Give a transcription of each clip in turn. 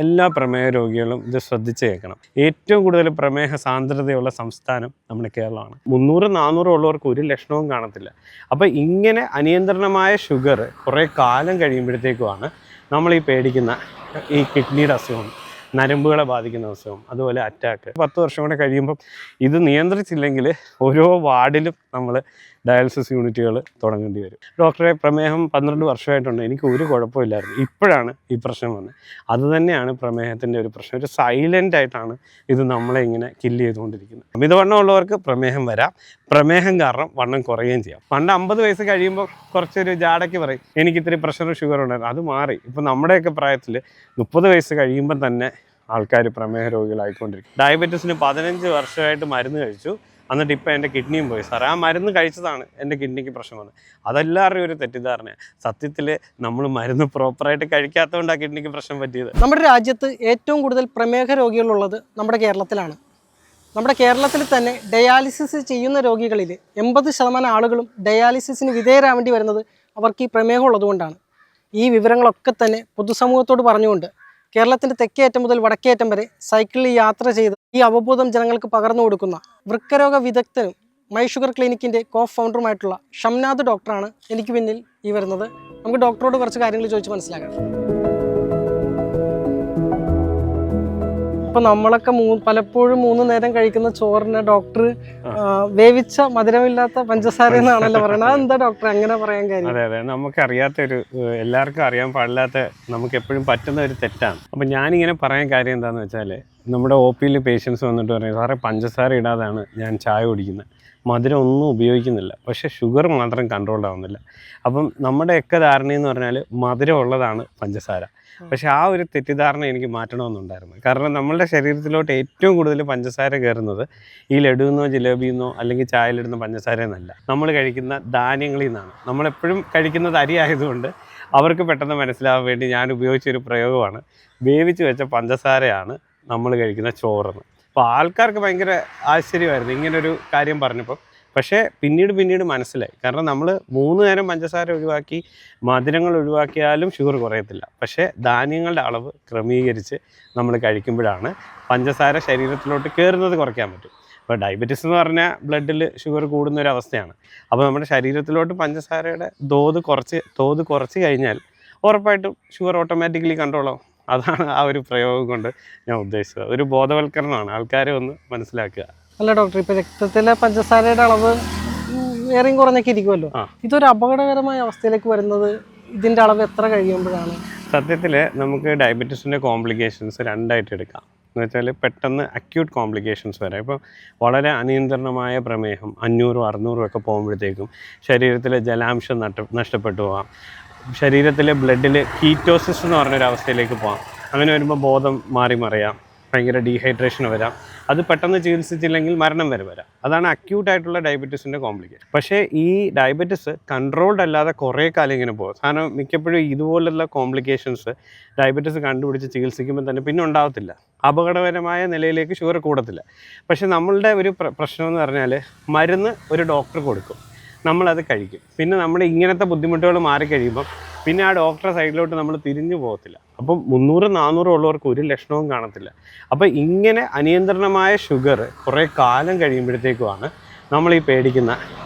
എല്ലാ പ്രമേഹ രോഗികളും ഇത് ശ്രദ്ധിച്ച് കേൾക്കണം. ഏറ്റവും കൂടുതൽ പ്രമേഹ സാന്ദ്രതയുള്ള സംസ്ഥാനം നമ്മുടെ കേരളമാണ്. 300-400 ഉള്ളവർക്ക് ഒരു ലക്ഷണവും കാണത്തില്ല. അപ്പോൾ ഇങ്ങനെ അനിയന്ത്രണമായ ഷുഗർ കുറേ കാലം കഴിയുമ്പോഴത്തേക്കുമാണ് നമ്മൾ ഈ പേടിക്കുന്ന ഈ കിഡ്നിയുടെ അസുഖം, നരമ്പുകളെ ബാധിക്കുന്ന അസുഖം, അതുപോലെ അറ്റാക്ക്. 10 വർഷം കൂടെ കഴിയുമ്പം ഇത് നിയന്ത്രിച്ചില്ലെങ്കിൽ ഓരോ വാർഡിലും നമ്മൾ ഡയാലിസിസ് യൂണിറ്റുകൾ തുടങ്ങേണ്ടി വരും. ഡോക്ടറെ, പ്രമേഹം 12 വർഷമായിട്ടുണ്ട്, എനിക്ക് ഒരു കുഴപ്പമില്ലായിരുന്നു, ഇപ്പോഴാണ് ഈ പ്രശ്നം വന്നത്. അതുതന്നെയാണ് പ്രമേഹത്തിൻ്റെ ഒരു പ്രശ്നം. ഒരു സൈലൻ്റ് ആയിട്ടാണ് ഇത് നമ്മളെ ഇങ്ങനെ കില്ല് ചെയ്തുകൊണ്ടിരിക്കുന്നത്. അമിതവണ്ണം ഉള്ളവർക്ക് പ്രമേഹം വരാം, പ്രമേഹം കാരണം വണ്ണം കുറയുകയും ചെയ്യാം. പണ്ട് 50 വയസ്സ് കഴിയുമ്പോൾ കുറച്ചൊരു ജാടയ്ക്ക് പറയും എനിക്ക് ഇത്തിരി പ്രഷറും ഷുഗറും ഉണ്ടായിരുന്നു, അത് മാറി. ഇപ്പം നമ്മുടെയൊക്കെ പ്രായത്തിൽ 30 വയസ്സ് കഴിയുമ്പം തന്നെ ആൾക്കാർ പ്രമേഹ രോഗികളായിക്കൊണ്ടിരിക്കും. ഡയബറ്റീസിന് 15 വർഷമായിട്ട് മരുന്ന് കഴിച്ചു, എന്നിട്ട് ഇപ്പം എൻ്റെ കിഡ്നിയും പോയി. സാറേ, ആ മരുന്ന് കഴിച്ചതാണ് എൻ്റെ കിഡ്നിക്ക് പ്രശ്നം വന്നത്. അതെല്ലാവരുടെയും ഒരു തെറ്റിദ്ധാരണയാണ്. സത്യത്തിൽ നമ്മൾ മരുന്ന് പ്രോപ്പറായിട്ട് കഴിക്കാത്തതുകൊണ്ടാണ് കിഡ്നിക്ക് പ്രശ്നം പറ്റിയത്. നമ്മുടെ രാജ്യത്ത് ഏറ്റവും കൂടുതൽ പ്രമേഹ രോഗികളുള്ളത് നമ്മുടെ കേരളത്തിലാണ്. നമ്മുടെ കേരളത്തിൽ തന്നെ ഡയാലിസിസ് ചെയ്യുന്ന രോഗികളിൽ 80% ആളുകളും ഡയാലിസിസിന് വിധേയരാവേണ്ടി വരുന്നത് അവർക്ക് ഈ പ്രമേഹം ഉള്ളതുകൊണ്ടാണ്. ഈ വിവരങ്ങളൊക്കെ തന്നെ പൊതുസമൂഹത്തോട് പറഞ്ഞുകൊണ്ട് കേരളത്തിൻ്റെ തെക്കേയറ്റം മുതൽ വടക്കേയറ്റം വരെ സൈക്കിളിൽ യാത്ര ചെയ്ത് ഈ അവബോധം ജനങ്ങൾക്ക് പകർന്നു കൊടുക്കുന്ന വൃക്കരോഗ വിദഗ്ധനും മൈ ഷുഗർ ക്ലിനിക്കിൻ്റെ ഫൗണ്ടറുമായിട്ടുള്ള ഷംനാദ് ഡോക്ടറാണ് എനിക്ക് പിന്നിൽ ഈ വരുന്നത്. നമുക്ക് ഡോക്ടറോട് കുറച്ച് കാര്യങ്ങൾ ചോദിച്ച് മനസ്സിലാക്കാം. ഇപ്പോൾ നമ്മളൊക്കെ പലപ്പോഴും 3 നേരം കഴിക്കുന്ന ചോറിന് ഡോക്ടർ വേവിച്ച മധുരമില്ലാത്ത പഞ്ചസാര എന്നാണല്ലോ പറയുന്നത്. അതെന്താ ഡോക്ടർ അങ്ങനെ പറയാൻ കാര്യം? അതെ, നമുക്കറിയാത്തൊരു, എല്ലാവർക്കും അറിയാൻ പാടില്ലാത്ത, നമുക്ക് എപ്പോഴും പറ്റുന്ന ഒരു തെറ്റാണ്. അപ്പം ഞാനിങ്ങനെ പറയാൻ കാര്യം എന്താണെന്ന് വെച്ചാൽ, നമ്മുടെ OPയിൽ പേഷ്യൻസ് വന്നിട്ട് പറയും, സാറേ പഞ്ചസാര ഇടാതാണ് ഞാൻ ചായ കുടിക്കുന്നത്, മധുരം ഒന്നും ഉപയോഗിക്കുന്നില്ല, പക്ഷേ ഷുഗർ മാത്രം കൺട്രോൾ ആവുന്നില്ല. അപ്പം നമ്മുടെയൊക്കെ ധാരണയെന്ന് പറഞ്ഞാൽ മധുരം ഉള്ളതാണ് പഞ്ചസാര. പക്ഷേ ആ ഒരു തെറ്റിദ്ധാരണ എനിക്ക് മാറ്റണമെന്നുണ്ടായിരുന്നു. കാരണം നമ്മളുടെ ശരീരത്തിലോട്ട് ഏറ്റവും കൂടുതൽ പഞ്ചസാര കയറുന്നത് ഈ ലഡുവെന്നോ ജിലേബിയെന്നോ അല്ലെങ്കിൽ ചായയിലിടുന്ന പഞ്ചസാര എന്നല്ല, നമ്മൾ കഴിക്കുന്ന ധാന്യങ്ങളിൽ നിന്നാണ്. നമ്മളെപ്പോഴും കഴിക്കുന്നത് അരി ആയതുകൊണ്ട് അവർക്ക് പെട്ടെന്ന് മനസ്സിലാവാൻ വേണ്ടി ഞാൻ ഉപയോഗിച്ചൊരു പ്രയോഗമാണ്, വേവിച്ച് വെച്ച പഞ്ചസാരയാണ് നമ്മൾ കഴിക്കുന്ന ചോറെന്ന്. അപ്പോൾ ആൾക്കാർക്ക് ഭയങ്കര ആശ്ചര്യമായിരുന്നു ഇങ്ങനൊരു കാര്യം പറഞ്ഞപ്പോൾ. പക്ഷേ പിന്നീട് മനസ്സിലായി. കാരണം നമ്മൾ 3 നേരം പഞ്ചസാര ഒഴിവാക്കി, മധുരങ്ങൾ ഒഴിവാക്കിയാലും ഷുഗർ കുറയത്തില്ല. പക്ഷേ ധാന്യങ്ങളുടെ അളവ് ക്രമീകരിച്ച് നമ്മൾ കഴിക്കുമ്പോഴാണ് പഞ്ചസാര ശരീരത്തിലോട്ട് കയറുന്നത് കുറയ്ക്കാൻ പറ്റും. ഇപ്പോൾ ഡയബറ്റീസ് എന്ന് പറഞ്ഞാൽ ബ്ലഡിൽ ഷുഗർ കൂടുന്നൊരവസ്ഥയാണ്. അപ്പോൾ നമ്മുടെ ശരീരത്തിലോട്ട് പഞ്ചസാരയുടെ തോത് കുറച്ച് കഴിഞ്ഞാൽ ഉറപ്പായിട്ടും ഷുഗർ ഓട്ടോമാറ്റിക്കലി കൺട്രോൾ ആവും. അതാണ് ആ ഒരു പ്രയോഗം കൊണ്ട് ഞാൻ ഉദ്ദേശിച്ചത്. ഒരു ബോധവൽക്കരണമാണ്, ആൾക്കാരെ ഒന്ന് മനസ്സിലാക്കുക. അല്ല ഡോക്ടർ, ഇപ്പോൾ രക്തത്തിലെ പഞ്ചസാരയുടെ അളവ് ഏറെയും കുറഞ്ഞൊക്കെ ഇരിക്കുമല്ലോ, ഇതൊരു അപകടകരമായ അവസ്ഥയിലേക്ക് വരുന്നത് ഇതിൻ്റെ അളവ് എത്ര കഴിയുമ്പോഴാണ്? സത്യത്തിൽ നമുക്ക് ഡയബറ്റീസിൻ്റെ കോംപ്ലിക്കേഷൻസ് 2ആയിട്ട് എടുക്കാം. എന്ന് വെച്ചാൽ പെട്ടെന്ന് അക്യൂട്ട് കോംപ്ലിക്കേഷൻസ് വരെ. ഇപ്പോൾ വളരെ അനിയന്ത്രണമായ പ്രമേഹം 500-600 ഒക്കെ പോകുമ്പോഴത്തേക്കും ശരീരത്തിലെ ജലാംശം നഷ്ടപ്പെട്ടു പോകാം. ശരീരത്തിലെ ബ്ലഡിൽ കീറ്റോസിസ് എന്ന് പറഞ്ഞൊരവസ്ഥയിലേക്ക് പോകാം. അങ്ങനെ വരുമ്പോൾ ബോധം മറിയാം, ഭയങ്കര ഡീഹൈഡ്രേഷൻ വരാം. അത് പെട്ടെന്ന് ചികിത്സിച്ചില്ലെങ്കിൽ മരണം വരെ വരാം. അതാണ് അക്യൂട്ടായിട്ടുള്ള ഡയബറ്റീസിൻ്റെ കോംപ്ലിക്കേഷൻ. പക്ഷേ ഈ ഡയബറ്റീസ് കൺട്രോൾഡ് അല്ലാതെ കുറേ കാലം ഇങ്ങനെ പോകും. കാരണം മിക്കപ്പോഴും ഇതുപോലുള്ള കോംപ്ലിക്കേഷൻസ് ഡയബറ്റീസ് കണ്ടുപിടിച്ച് ചികിത്സിക്കുമ്പോൾ തന്നെ പിന്നെ ഉണ്ടാകത്തില്ല, അപകടകരമായ നിലയിലേക്ക് ഷുഗർ കൂടത്തില്ല. പക്ഷേ നമ്മളുടെ ഒരു പ്രശ്നമെന്ന് പറഞ്ഞാൽ, മരുന്ന് ഒരു ഡോക്ടർ കൊടുക്കും, നമ്മളത് കഴിക്കും. പിന്നെ നമ്മുടെ ഇങ്ങനത്തെ ബുദ്ധിമുട്ടുകൾ മാറിക്കഴിയുമ്പം പിന്നെ ആ ഡോക്ടറെ സൈഡിലോട്ട് നമ്മൾ തിരിഞ്ഞു പോകത്തില്ല. അപ്പം 300-400 ഉള്ളവർക്ക് ഒരു ലക്ഷണവും കാണത്തില്ല. അപ്പോൾ ഇങ്ങനെ അനിയന്ത്രണമായ ഷുഗർ കുറേ കാലം കഴിയുമ്പോഴത്തേക്കുമാണ് നമ്മൾ ഈ പേടിക്കുന്ന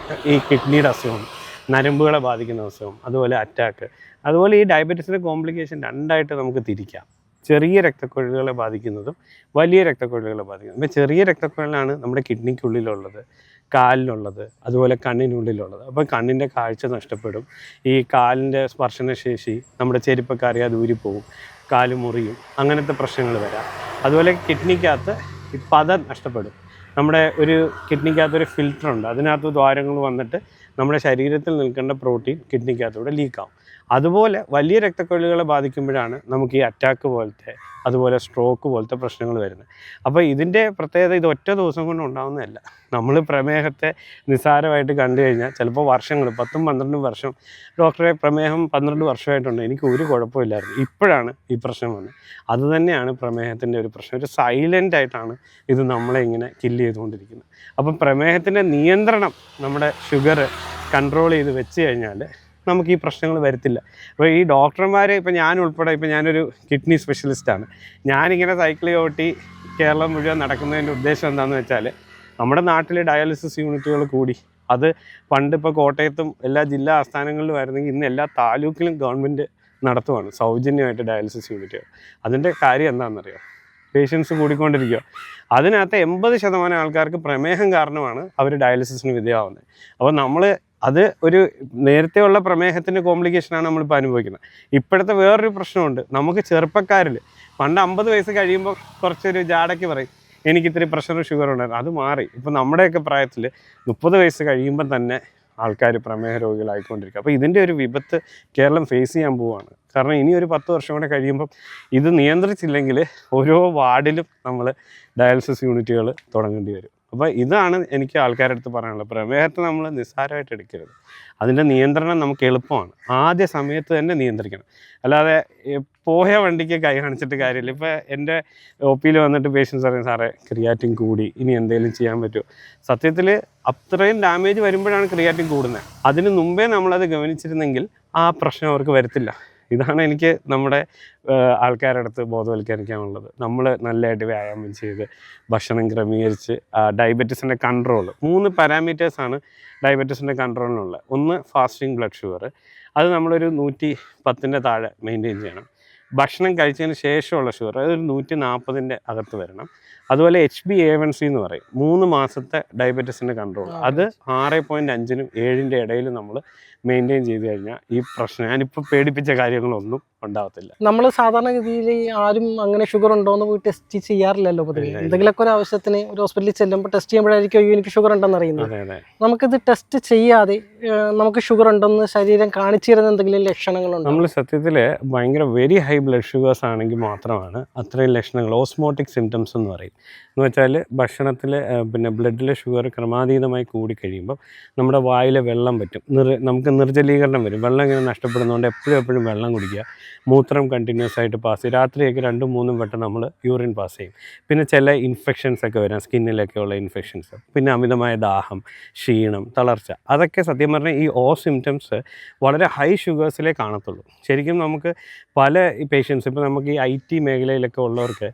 ഈ കിഡ്നിയുടെ അസുഖം, നരമ്പുകളെ ബാധിക്കുന്ന അസുഖം, അതുപോലെ അറ്റാക്ക്. അതുപോലെ ഈ ഡയബറ്റീസിൻ്റെ കോംപ്ലിക്കേഷൻ 2ആയിട്ട് നമുക്ക് തിരിക്കാം. ചെറിയ രക്തക്കുഴലുകളെ ബാധിക്കുന്നതും വലിയ രക്തക്കുഴലുകളെ ബാധിക്കുന്നതും. അപ്പോൾ ചെറിയ രക്തക്കുഴലാണ് നമ്മുടെ കിഡ്നിക്കുള്ളിലുള്ളത്, കാലിനുള്ളത്, അതുപോലെ കണ്ണിനുള്ളിലുള്ളത്. അപ്പോൾ കണ്ണിൻ്റെ കാഴ്ച നഷ്ടപ്പെടും, ഈ കാലിൻ്റെ സ്പർശനശേഷി നമ്മുടെ ചെരുപ്പൊക്കെ അറിയാതെ ഊരിപ്പോവും, കാല് മുറിയും, അങ്ങനത്തെ പ്രശ്നങ്ങൾ വരാം. അതുപോലെ കിഡ്നിക്കകത്ത് ഈ പദം നഷ്ടപ്പെടും. നമ്മുടെ ഒരു കിഡ്നിക്കകത്തൊരു ഫിൽറ്ററുണ്ട്, അതിനകത്ത് ദ്വാരങ്ങൾ വന്നിട്ട് നമ്മുടെ ശരീരത്തിൽ നിൽക്കേണ്ട പ്രോട്ടീൻ കിഡ്നിക്കകത്തൂടെ ലീക്കാവും. അതുപോലെ വലിയ രക്തക്കുഴലുകളെ ബാധിക്കുമ്പോഴാണ് നമുക്ക് ഈ അറ്റാക്ക് പോലത്തെ, അതുപോലെ സ്ട്രോക്ക് പോലത്തെ പ്രശ്നങ്ങൾ വരുന്നത്. അപ്പോൾ ഇതിൻ്റെ പ്രത്യേകത ഇത് ഒറ്റ ദിവസം കൊണ്ട് ഉണ്ടാകുന്നതല്ല. നമ്മൾ പ്രമേഹത്തെ നിസ്സാരമായിട്ട് കണ്ടു കഴിഞ്ഞാൽ ചിലപ്പോൾ വർഷങ്ങൾ, 10-12 വർഷം, ഡോക്ടറെ പ്രമേഹം 12 വർഷമായിട്ടുണ്ട്, എനിക്ക് ഒരു കുഴപ്പമില്ലായിരുന്നു, ഇപ്പോഴാണ് ഈ പ്രശ്നം വന്നത്. അതുതന്നെയാണ് പ്രമേഹത്തിൻ്റെ ഒരു പ്രശ്നം. ഒരു സൈലൻ്റ് ആയിട്ടാണ് ഇത് നമ്മളെ ഇങ്ങനെ കില്ല് ചെയ്തുകൊണ്ടിരിക്കുന്നത്. അപ്പം പ്രമേഹത്തിൻ്റെ നിയന്ത്രണം, നമ്മുടെ ഷുഗർ കൺട്രോൾ ചെയ്ത് വെച്ച് കഴിഞ്ഞാൽ നമുക്ക് ഈ പ്രശ്നങ്ങൾ വരത്തില്ല. അപ്പോൾ ഈ ഡോക്ടർമാർ, ഇപ്പോൾ ഞാൻ ഉൾപ്പെടെ, ഇപ്പോൾ ഞാനൊരു കിഡ്നി സ്പെഷ്യലിസ്റ്റാണ്, ഞാനിങ്ങനെ സൈക്കിൾ ഓട്ടി കേരളം മുഴുവൻ നടക്കുന്നതിൻ്റെ ഉദ്ദേശം എന്താണെന്ന് വെച്ചാൽ, നമ്മുടെ നാട്ടിൽ ഡയാലിസിസ് യൂണിറ്റുകൾ കൂടി. അത് പണ്ട് ഇപ്പോൾ കോട്ടയത്തും എല്ലാ ജില്ലാ ആസ്ഥാനങ്ങളിലും ആയിരുന്നെങ്കിൽ ഇന്ന് എല്ലാ താലൂക്കിലും ഗവൺമെൻറ് നടത്തുവാണ് സൗജന്യമായിട്ട് ഡയാലിസിസ് യൂണിറ്റുകൾ. അതിൻ്റെ കാര്യം എന്താണെന്നറിയോ? പേഷ്യൻസ് കൂടിക്കൊണ്ടിരിക്കുക. അതിനകത്ത് 80% ആൾക്കാർക്ക് പ്രമേഹം കാരണമാണ് അവർ ഡയാലിസിസിന് വിധേയമാവുന്നത്. അപ്പോൾ നമ്മൾ അത് ഒരു നേരത്തെ ഉള്ള പ്രമേഹത്തിൻ്റെ കോംപ്ലിക്കേഷനാണ് നമ്മളിപ്പോൾ അനുഭവിക്കുന്നത്. ഇപ്പോഴത്തെ വേറൊരു പ്രശ്നമുണ്ട്. നമുക്ക് ചെറുപ്പക്കാരിൽ പണ്ട് 50 വയസ്സ് കഴിയുമ്പോൾ കുറച്ചൊരു ജാടയ്ക്ക് പറയും എനിക്കിത്തിരി പ്രഷറും ഷുഗറും ഉണ്ടായിരുന്നു, അത് മാറി. ഇപ്പോൾ നമ്മുടെയൊക്കെ പ്രായത്തിൽ 30 വയസ്സ് കഴിയുമ്പം തന്നെ ആൾക്കാർ പ്രമേഹ രോഗികളായിക്കൊണ്ടിരിക്കുക. അപ്പോൾ ഇതിൻ്റെ ഒരു വിപത്ത് കേരളം ഫേസ് ചെയ്യാൻ പോവുകയാണ്. കാരണം ഇനി ഒരു 10 വർഷം കൂടെ കഴിയുമ്പം ഇത് നിയന്ത്രിച്ചില്ലെങ്കിൽ ഓരോ വാർഡിലും നമ്മൾ ഡയാലിസിസ് യൂണിറ്റുകൾ തുടങ്ങേണ്ടി വരും. അപ്പോൾ ഇതാണ് എനിക്ക് ആൾക്കാരുടെ അടുത്ത് പറയാനുള്ളത്. പ്രമേഹത്തെ നമ്മൾ നിസ്സാരമായിട്ട് എടുക്കരുത്. അതിൻ്റെ നിയന്ത്രണം നമുക്ക് എളുപ്പമാണ്. ആദ്യ സമയത്ത് തന്നെ നിയന്ത്രിക്കണം. അല്ലാതെ പോയ വണ്ടിക്ക് കൈ കാണിച്ചിട്ട് കാര്യമില്ല. ഇപ്പോൾ എൻ്റെ OP-യിൽ വന്നിട്ട് പേഷ്യൻസ് പറയും സാറേ ക്രിയാറ്റിൻ കൂടി, ഇനി എന്തെങ്കിലും ചെയ്യാൻ പറ്റുമോ? സത്യത്തിൽ അത്രയും ഡാമേജ് വരുമ്പോഴാണ് ക്രിയാറ്റിൻ കൂടുന്നത്. അതിന് മുമ്പേ നമ്മളത് ഗവനിച്ചിരുന്നെങ്കിൽ ആ പ്രശ്നം അവർക്ക് വരത്തില്ല. ഇതാണ് എനിക്ക് നമ്മുടെ ആൾക്കാരുടെ അടുത്ത് ബോധവൽക്കരിക്കാനുള്ളത്. നമ്മൾ നല്ലതായിട്ട് വ്യായാമം ചെയ്ത് ഭക്ഷണം ക്രമീകരിച്ച് ഡയബറ്റീസിൻ്റെ കൺട്രോൾ 3 പാരാമീറ്റേഴ്സാണ് ഡയബറ്റീസിൻ്റെ കൺട്രോളിനുള്ളത്. ഒന്ന് ഫാസ്റ്റിംഗ് ബ്ലഡ് ഷുഗർ, അത് നമ്മളൊരു 110 താഴെ മെയിൻറ്റെയിൻ ചെയ്യണം. ഭക്ഷണം കഴിച്ചതിന് ശേഷമുള്ള ഷുഗർ അതൊരു 140 അകത്ത് വരണം. അതുപോലെ HbA1c എന്ന് പറയും, 3 മാസത്തെ ഡയബറ്റീസിൻ്റെ കൺട്രോൾ, അത് 6.5-നും 7-ൻ്റെ ഇടയിൽ നമ്മൾ മെയിൻറ്റെയിൻ ചെയ്ത് കഴിഞ്ഞാൽ ഈ പ്രശ്നം ഞാനിപ്പോൾ പേടിപ്പിച്ച കാര്യങ്ങളൊന്നും ഉണ്ടാവത്തില്ല. നമ്മൾ സാധാരണഗതിയിൽ ആരും അങ്ങനെ ഷുഗർ ഉണ്ടോയെന്ന് പോയി ടെസ്റ്റ് ചെയ്യാറില്ലല്ലോ പൊതുവെ. എന്തെങ്കിലുമൊക്കെ ഒരു ആവശ്യത്തിന് ഒരു ഹോസ്പിറ്റലിൽ ചെല്ലുമ്പോൾ ടെസ്റ്റ് ചെയ്യുമ്പോഴായിരിക്കും അയ്യോ എനിക്ക് ഷുഗർ ഉണ്ടെന്ന് അറിയുന്നത്. നമുക്കിത് ടെസ്റ്റ് ചെയ്യാതെ നമുക്ക് ഷുഗർ ഉണ്ടെന്ന് ശരീരം കാണിച്ചു തരുന്ന എന്തെങ്കിലും ലക്ഷണങ്ങളുണ്ടോ? നമ്മൾ സത്യത്തിൽ ഭയങ്കര വെരി ഹൈ ബ്ലഡ് ഷുഗേഴ്സ് ആണെങ്കിൽ മാത്രമാണ് അത്രയും ലക്ഷണങ്ങൾ, ഓസ്മോട്ടിക് സിംറ്റംസ് എന്ന് പറയും. എന്ന് വെച്ചാൽ ഭക്ഷണത്തിൽ പിന്നെ ബ്ലഡിലെ ഷുഗർ ക്രമാതീതമായി കൂടിക്കഴിയുമ്പോൾ നമ്മുടെ വായിലെ വെള്ളം പറ്റും, നമുക്ക് നിർജ്ജലീകരണം വരും. വെള്ളം ഇങ്ങനെ നഷ്ടപ്പെടുന്നതുകൊണ്ട് എപ്പോഴും വെള്ളം കുടിക്കുക. മൂത്രം കണ്ടിന്യൂസ് ആയിട്ട് പാസ് ചെയ്യും. രാത്രിയൊക്കെ 2-3 വട്ടം നമ്മൾ യൂറിൻ പാസ് ചെയ്യും. പിന്നെ ചില ഇൻഫെക്ഷൻസ് ഒക്കെ വരാം, സ്കിന്നിലൊക്കെ ഉള്ള ഇൻഫെക്ഷൻസ്, പിന്നെ അമിതമായ ദാഹം, ക്ഷീണം, തളർച്ച, അതൊക്കെ സത്യം പറഞ്ഞാൽ ഈ സിംറ്റംസ് വളരെ ഹൈ ഷുഗേഴ്സിലേ കാണത്തുള്ളൂ. ശരിക്കും നമുക്ക് പല പേഷ്യൻസ്, ഇപ്പോൾ നമുക്ക് ഈ IT മേഖലയിലൊക്കെ ഉള്ളവർക്ക്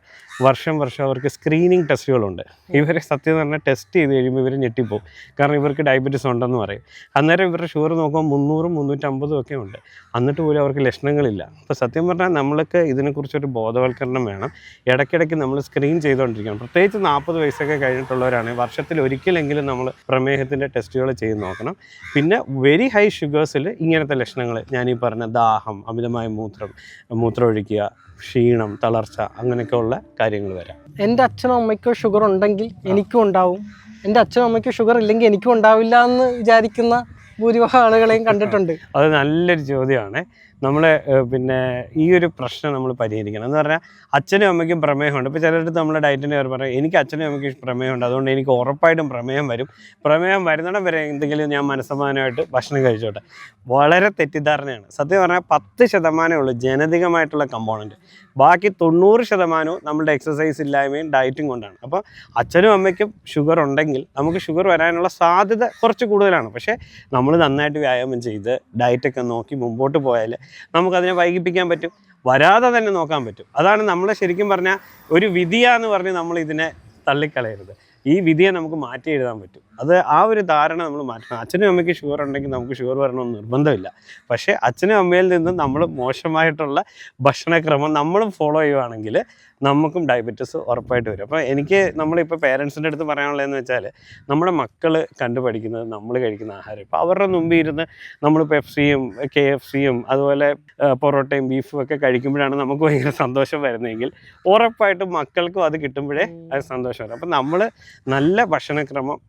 വർഷം അവർക്ക് സ്ക്രീനിങ് ടെസ്റ്റുകളുണ്ട്. ഇവരെ സത്യം പറഞ്ഞാൽ ടെസ്റ്റ് ചെയ്ത് കഴിയുമ്പോൾ ഇവർ ഞെട്ടിപ്പോവും. കാരണം ഇവർക്ക് ഡയബറ്റീസ് ഉണ്ടെന്ന് പറയും. അന്നേരം ഇവരുടെ ഷുഗർ നോക്കുമ്പോൾ 300-350 ഒക്കെ ഉണ്ട്, എന്നിട്ട് പോലും അവർക്ക് ലക്ഷണങ്ങളില്ല. അപ്പോൾ സത്യം പറഞ്ഞാൽ നമ്മൾക്ക് ഇതിനെക്കുറിച്ചൊരു ബോധവൽക്കരണം വേണം. ഇടയ്ക്കിടയ്ക്ക് നമ്മൾ സ്ക്രീൻ ചെയ്തുകൊണ്ടിരിക്കണം. പ്രത്യേകിച്ച് 40 വയസ്സൊക്കെ കഴിഞ്ഞിട്ടുള്ളവരാണ് വർഷത്തിൽ ഒരിക്കലെങ്കിലും നമ്മൾ പ്രമേഹത്തിൻ്റെ ടെസ്റ്റുകൾ ചെയ്ത് നോക്കണം. പിന്നെ വെരി ഹൈ ഷുഗേഴ്സിൽ ഇങ്ങനത്തെ ലക്ഷണങ്ങൾ ഞാനീ പറഞ്ഞ ദാഹം, അമിതമായ മൂത്രമൊഴിക്കുക, ക്ഷീണം, തളർച്ച, അങ്ങനെയൊക്കെ ഉള്ള കാര്യങ്ങൾ വരാം. എൻ്റെ അച്ഛനും അമ്മയ്ക്കോ ഷുഗർ ഉണ്ടെങ്കിൽ എനിക്കും ഉണ്ടാവും, എൻ്റെ അച്ഛനും അമ്മയ്ക്കോ ഷുഗർ ഇല്ലെങ്കിൽ എനിക്കും ഉണ്ടാവില്ല എന്ന് വിചാരിക്കുന്ന ഭൂരിഭാഗം ആളുകളെയും കണ്ടിട്ടുണ്ട്. അത് നല്ലൊരു ചോദ്യമാണ്. നമ്മൾ പിന്നെ ഈ ഒരു പ്രശ്നം നമ്മൾ പരിഹരിക്കണം. എന്ന് പറഞ്ഞാൽ അച്ഛനും അമ്മയ്ക്കും പ്രമേഹമുണ്ട്. ഇപ്പോൾ ചിലരുടെ നമ്മുടെ ഡയറ്റിൻ്റെ അവർ പറയും എനിക്ക് അച്ഛനും അമ്മയ്ക്കും പ്രമേഹമുണ്ട്, അതുകൊണ്ട് എനിക്ക് ഉറപ്പായിട്ടും പ്രമേഹം വരും, പ്രമേഹം വരുന്നിടം വരെ എന്തെങ്കിലും ഞാൻ മനസ്സമാനമായിട്ട് ഭക്ഷണം കഴിച്ചോട്ടെ. വളരെ തെറ്റിദ്ധാരണയാണ്. സത്യം പറഞ്ഞാൽ 10% ഉള്ളൂ ജനതികമായിട്ടുള്ള കമ്പോണൻറ്റ്. ബാക്കി 90% നമ്മുടെ എക്സസൈസ് ഇല്ലായ്മയും ഡയറ്റും കൊണ്ടാണ്. അപ്പോൾ അച്ഛനും അമ്മയ്ക്കും ഷുഗർ ഉണ്ടെങ്കിൽ നമുക്ക് ഷുഗർ വരാനുള്ള സാധ്യത കുറച്ച് കൂടുതലാണ്. പക്ഷേ നമ്മൾ നന്നായിട്ട് വ്യായാമം ചെയ്ത് ഡയറ്റൊക്കെ നോക്കി മുമ്പോട്ട് പോയാൽ നമുക്കതിനെ വൈകിപ്പിക്കാൻ പറ്റും, വരാതെ തന്നെ നോക്കാൻ പറ്റും. അതാണ് നമ്മൾ ശരിക്കും പറഞ്ഞാൽ ഒരു വിധിയാന്ന് പറഞ്ഞ് നമ്മൾ ഇതിനെ തള്ളിക്കളയരുത്. ഈ വിധിയെ നമുക്ക് മാറ്റി എഴുതാൻ പറ്റും. അത് ആ ഒരു ധാരണ നമ്മൾ മാറ്റണം. അച്ഛനും അമ്മയ്ക്ക് ഷുഗർ ഉണ്ടെങ്കിൽ നമുക്ക് ഷുഗർ വരണമെന്ന് നിർബന്ധമില്ല. പക്ഷേ അച്ഛനും അമ്മയിൽ നിന്നും നമ്മൾ മോശമായിട്ടുള്ള ഭക്ഷണക്രമം നമ്മളും ഫോളോ ചെയ്യുകയാണെങ്കിൽ നമുക്കും ഡയബറ്റീസ് ഉറപ്പായിട്ട് വരും. അപ്പോൾ എനിക്ക് നമ്മളിപ്പോൾ പേരൻസിൻ്റെ അടുത്ത് പറയാനുള്ളതെന്ന് വെച്ചാൽ നമ്മുടെ മക്കൾ കണ്ടുപഠിക്കുന്നത് നമ്മൾ കഴിക്കുന്ന ആഹാരം. ഇപ്പോൾ അവരുടെ മുമ്പിൽ ഇരുന്ന് നമ്മൾ പെപ്സിയും KFCയും അതുപോലെ പൊറോട്ടയും ബീഫും ഒക്കെ കഴിക്കുമ്പോഴാണ് നമുക്ക് ഭയങ്കര സന്തോഷം വരുന്നതെങ്കിൽ ഉറപ്പായിട്ടും മക്കൾക്കും അത് കിട്ടുമ്പോഴേ അത് സന്തോഷം വരും. അപ്പം നമ്മൾ നല്ല ഭക്ഷണക്രമം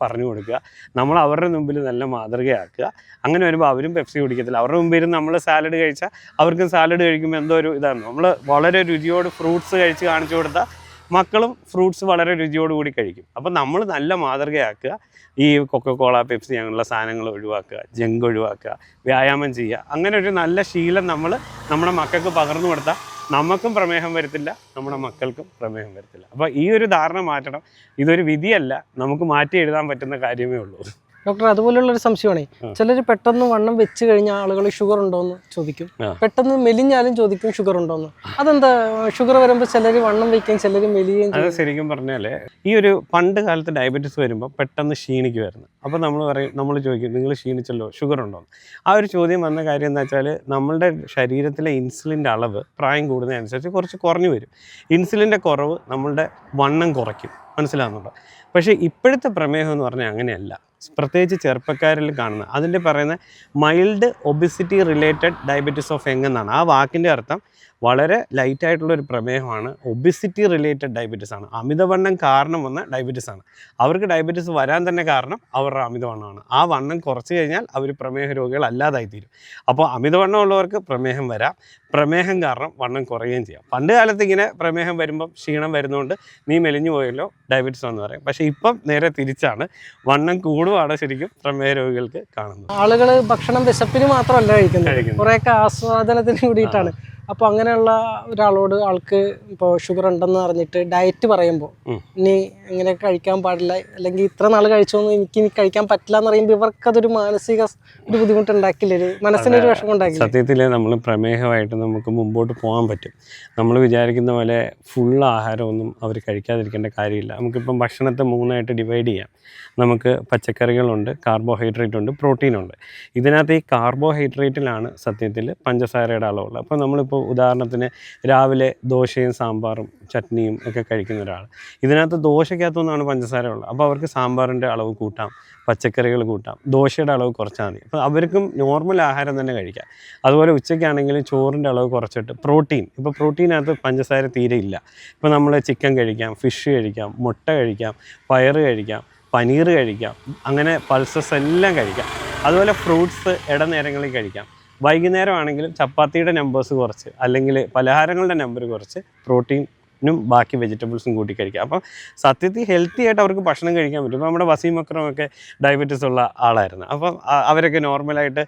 പറഞ്ഞു കൊടുക്കുക, നമ്മൾ അവരുടെ മുമ്പിൽ നല്ല മാതൃകയാക്കുക. അങ്ങനെ വരുമ്പോൾ അവരും പെപ്സി കുടിക്കത്തില്ല. അവരുടെ മുമ്പിൽ ഇരുന്ന് നമ്മൾ സാലഡ് കഴിച്ചാൽ അവർക്കും സാലഡ് കഴിക്കുമ്പോൾ എന്തോ ഒരു ഇതാണ്. നമ്മൾ വളരെ രുചിയോട് ഫ്രൂട്ട്സ് കഴിച്ച് കാണിച്ചു കൊടുത്താൽ മക്കളും ഫ്രൂട്ട്സ് വളരെ രുചിയോടുകൂടി കഴിക്കും. അപ്പം നമ്മൾ നല്ല മാതൃകയാക്കുക. ഈ കൊക്കക്കോള, പെപ്സി അങ്ങനെയുള്ള സാധനങ്ങൾ ഒഴിവാക്കുക, ജങ്ക് ഒഴിവാക്കുക, വ്യായാമം ചെയ്യുക. അങ്ങനെ ഒരു നല്ല ശീലം നമ്മൾ നമ്മുടെ മക്കൾക്ക് പകർന്നു കൊടുത്താൽ നമുക്കും പ്രമേഹം വരത്തില്ല, നമ്മുടെ മക്കൾക്കും പ്രമേഹം വരത്തില്ല. അപ്പോൾ ഈ ഒരു ധാരണ മാറ്റണം. ഇതൊരു വിധിയല്ല, നമുക്ക് മാറ്റി എഴുതാൻ പറ്റുന്ന കാര്യമേ ഉള്ളൂ. ഡോക്ടർ അതുപോലെയുള്ള ഒരു സംശയമാണേ, ചിലർ പെട്ടെന്ന് വണ്ണം വെച്ച് കഴിഞ്ഞ ആളുകൾ ഷുഗർ ഉണ്ടോയെന്ന് ചോദിക്കും, പെട്ടെന്ന് മെലിഞ്ഞാലും ചോദിക്കും ഷുഗർ ഉണ്ടോയെന്ന്. അതെന്താ ഷുഗർ വരുമ്പോൾ ചിലർ വണ്ണം വയ്ക്കുകയും ചിലർ മെലിയുകയും? അത് ശരിക്കും പറഞ്ഞാൽ ഈ ഒരു പണ്ട് കാലത്ത് ഡയബറ്റീസ് വരുമ്പോൾ പെട്ടെന്ന് ക്ഷീണിക്കുമായിരുന്നു. അപ്പോൾ നമ്മൾ ചോദിക്കും നിങ്ങൾ ക്ഷീണിച്ചല്ലോ ഷുഗർ ഉണ്ടോയെന്ന്. ആ ഒരു ചോദ്യം വന്ന കാര്യം എന്താ വെച്ചാൽ നമ്മളുടെ ശരീരത്തിലെ ഇൻസുലിൻ്റെ അളവ് പ്രായം കൂടുന്നതനുസരിച്ച് കുറച്ച് കുറഞ്ഞു വരും. ഇൻസുലിൻ്റെ കുറവ് നമ്മളുടെ വണ്ണം കുറയ്ക്കും, മനസ്സിലാകുന്നുണ്ടോ? പക്ഷേ ഇപ്പോഴത്തെ പ്രമേഹം എന്ന് പറഞ്ഞാൽ അങ്ങനെയല്ല. പ്രത്യേകിച്ച് ചെറുപ്പക്കാരിൽ കാണുന്ന അതിൻ്റെ പറയുന്ന mild obesity related diabetes of young എന്നാണ്. ആ വാക്കിൻ്റെ അർത്ഥം വളരെ ലൈറ്റായിട്ടുള്ളൊരു പ്രമേഹമാണ്. ഒബിസിറ്റി റിലേറ്റഡ് ഡയബറ്റീസ് ആണ്. അമിതവണ്ണം കാരണം വന്ന ഡയബറ്റീസ് ആണ്. അവർക്ക് ഡയബറ്റീസ് വരാൻ തന്നെ കാരണം അവരുടെ അമിതവണ്ണമാണ്. ആ വണ്ണം കുറച്ച് കഴിഞ്ഞാൽ അവർ പ്രമേഹ രോഗികൾ അല്ലാതായിത്തീരും. അപ്പോൾ അമിതവണ്ണം ഉള്ളവർക്ക് പ്രമേഹം വരാം, പ്രമേഹം കാരണം വണ്ണം കുറയുകയും ചെയ്യാം. പണ്ട് കാലത്ത് ഇങ്ങനെ പ്രമേഹം വരുമ്പം ക്ഷീണം വരുന്നതുകൊണ്ട് നീ മെലിഞ്ഞു പോയല്ലോ ഡയബറ്റീസ് എന്ന് പറയും. പക്ഷേ ഇപ്പം നേരെ തിരിച്ചാണ്, വണ്ണം കൂടുവാണ് ശരിക്കും പ്രമേഹ രോഗികൾക്ക് കാണുന്നത്. ആളുകൾ ഭക്ഷണം വിശപ്പിന് മാത്രമല്ല കഴിക്കുന്നത്, കുറേയൊക്കെ ആസ്വാദനത്തിന് കൂടിയിട്ടാണ്. അപ്പോൾ അങ്ങനെയുള്ള ഒരാളോട് ആൾക്ക് ഇപ്പോൾ ഷുഗർ ഉണ്ടെന്ന് അറിഞ്ഞിട്ട് ഡയറ്റ് പറയുമ്പോൾ ഇനി ഇങ്ങനെ കഴിക്കാൻ പാടില്ല, അല്ലെങ്കിൽ ഇത്ര നാൾ കഴിച്ചോന്ന് എനിക്ക് ഇനി കഴിക്കാൻ പറ്റില്ല എന്ന് പറയുമ്പോൾ ഇവർക്കതൊരു മാനസിക ഒരു ബുദ്ധിമുട്ടുണ്ടാക്കില്ല, ഒരു മനസ്സിനൊരു വിഷമം ഉണ്ടാക്കില്ല? സത്യത്തിൽ നമ്മൾ പ്രമേഹമായിട്ട് നമുക്ക് മുമ്പോട്ട് പോകാൻ പറ്റും. നമ്മൾ വിചാരിക്കുന്ന പോലെ ഫുൾ ആഹാരമൊന്നും അവർ കഴിക്കാതിരിക്കേണ്ട കാര്യമില്ല. നമുക്കിപ്പം ഭക്ഷണത്തെ 3ആയിട്ട് ഡിവൈഡ് ചെയ്യാം. നമുക്ക് പച്ചക്കറികളുണ്ട്, കാർബോഹൈഡ്രേറ്റ് ഉണ്ട്, പ്രോട്ടീനുണ്ട്. ഇതിനകത്ത് ഈ കാർബോഹൈഡ്രേറ്റിലാണ് സത്യത്തിൽ പഞ്ചസാരയുടെ അളവുള്ളത്. അപ്പോൾ നമ്മളിപ്പോൾ ഉദാഹരണത്തിന് രാവിലെ ദോശയും സാമ്പാറും ചട്നിയും ഒക്കെ കഴിക്കുന്ന ഒരാൾ, ഇതിനകത്ത് ദോശയ്ക്കകത്തുനിന്നാണ് പഞ്ചസാര ഉള്ളത്. അപ്പോൾ അവർക്ക് സാമ്പാറിൻ്റെ അളവ് കൂട്ടാം, പച്ചക്കറികൾ കൂട്ടാം, ദോശയുടെ അളവ് കുറച്ചാൽ മതി. അപ്പോൾ അവർക്കും നോർമൽ ആഹാരം തന്നെ കഴിക്കാം. അതുപോലെ ഉച്ചയ്ക്കാണെങ്കിലും ചോറിൻ്റെ അളവ് കുറച്ചിട്ട് പ്രോട്ടീൻ, ഇപ്പോൾ പ്രോട്ടീനകത്ത് പഞ്ചസാര തീരെ ഇല്ല. ഇപ്പോൾ നമ്മൾ ചിക്കൻ കഴിക്കാം, ഫിഷ് കഴിക്കാം, മുട്ട കഴിക്കാം, പയറ് കഴിക്കാം, പനീർ കഴിക്കാം, അങ്ങനെ പൾസസ് എല്ലാം കഴിക്കാം. അതുപോലെ ഫ്രൂട്ട്സ് ഇടനേരങ്ങളിൽ കഴിക്കാം. വൈകുന്നേരം ആണെങ്കിലും ചപ്പാത്തിയുടെ നമ്പേഴ്സ് കുറച്ച്, അല്ലെങ്കിൽ പലഹാരങ്ങളുടെ നമ്പർ കുറച്ച് പ്രോട്ടീനും ബാക്കി വെജിറ്റബിൾസും കൂട്ടി കഴിക്കാം. അപ്പം സത്യത്തിൽ ഹെൽത്തി ആയിട്ട് അവർക്ക് ഭക്ഷണം കഴിക്കാൻ പറ്റും. ഇപ്പോൾ നമ്മുടെ വസീം അക്രമൊക്കെ ഡയബറ്റീസ് ഉള്ള ആളായിരുന്നു. അപ്പം അവരൊക്കെ നോർമലായിട്ട്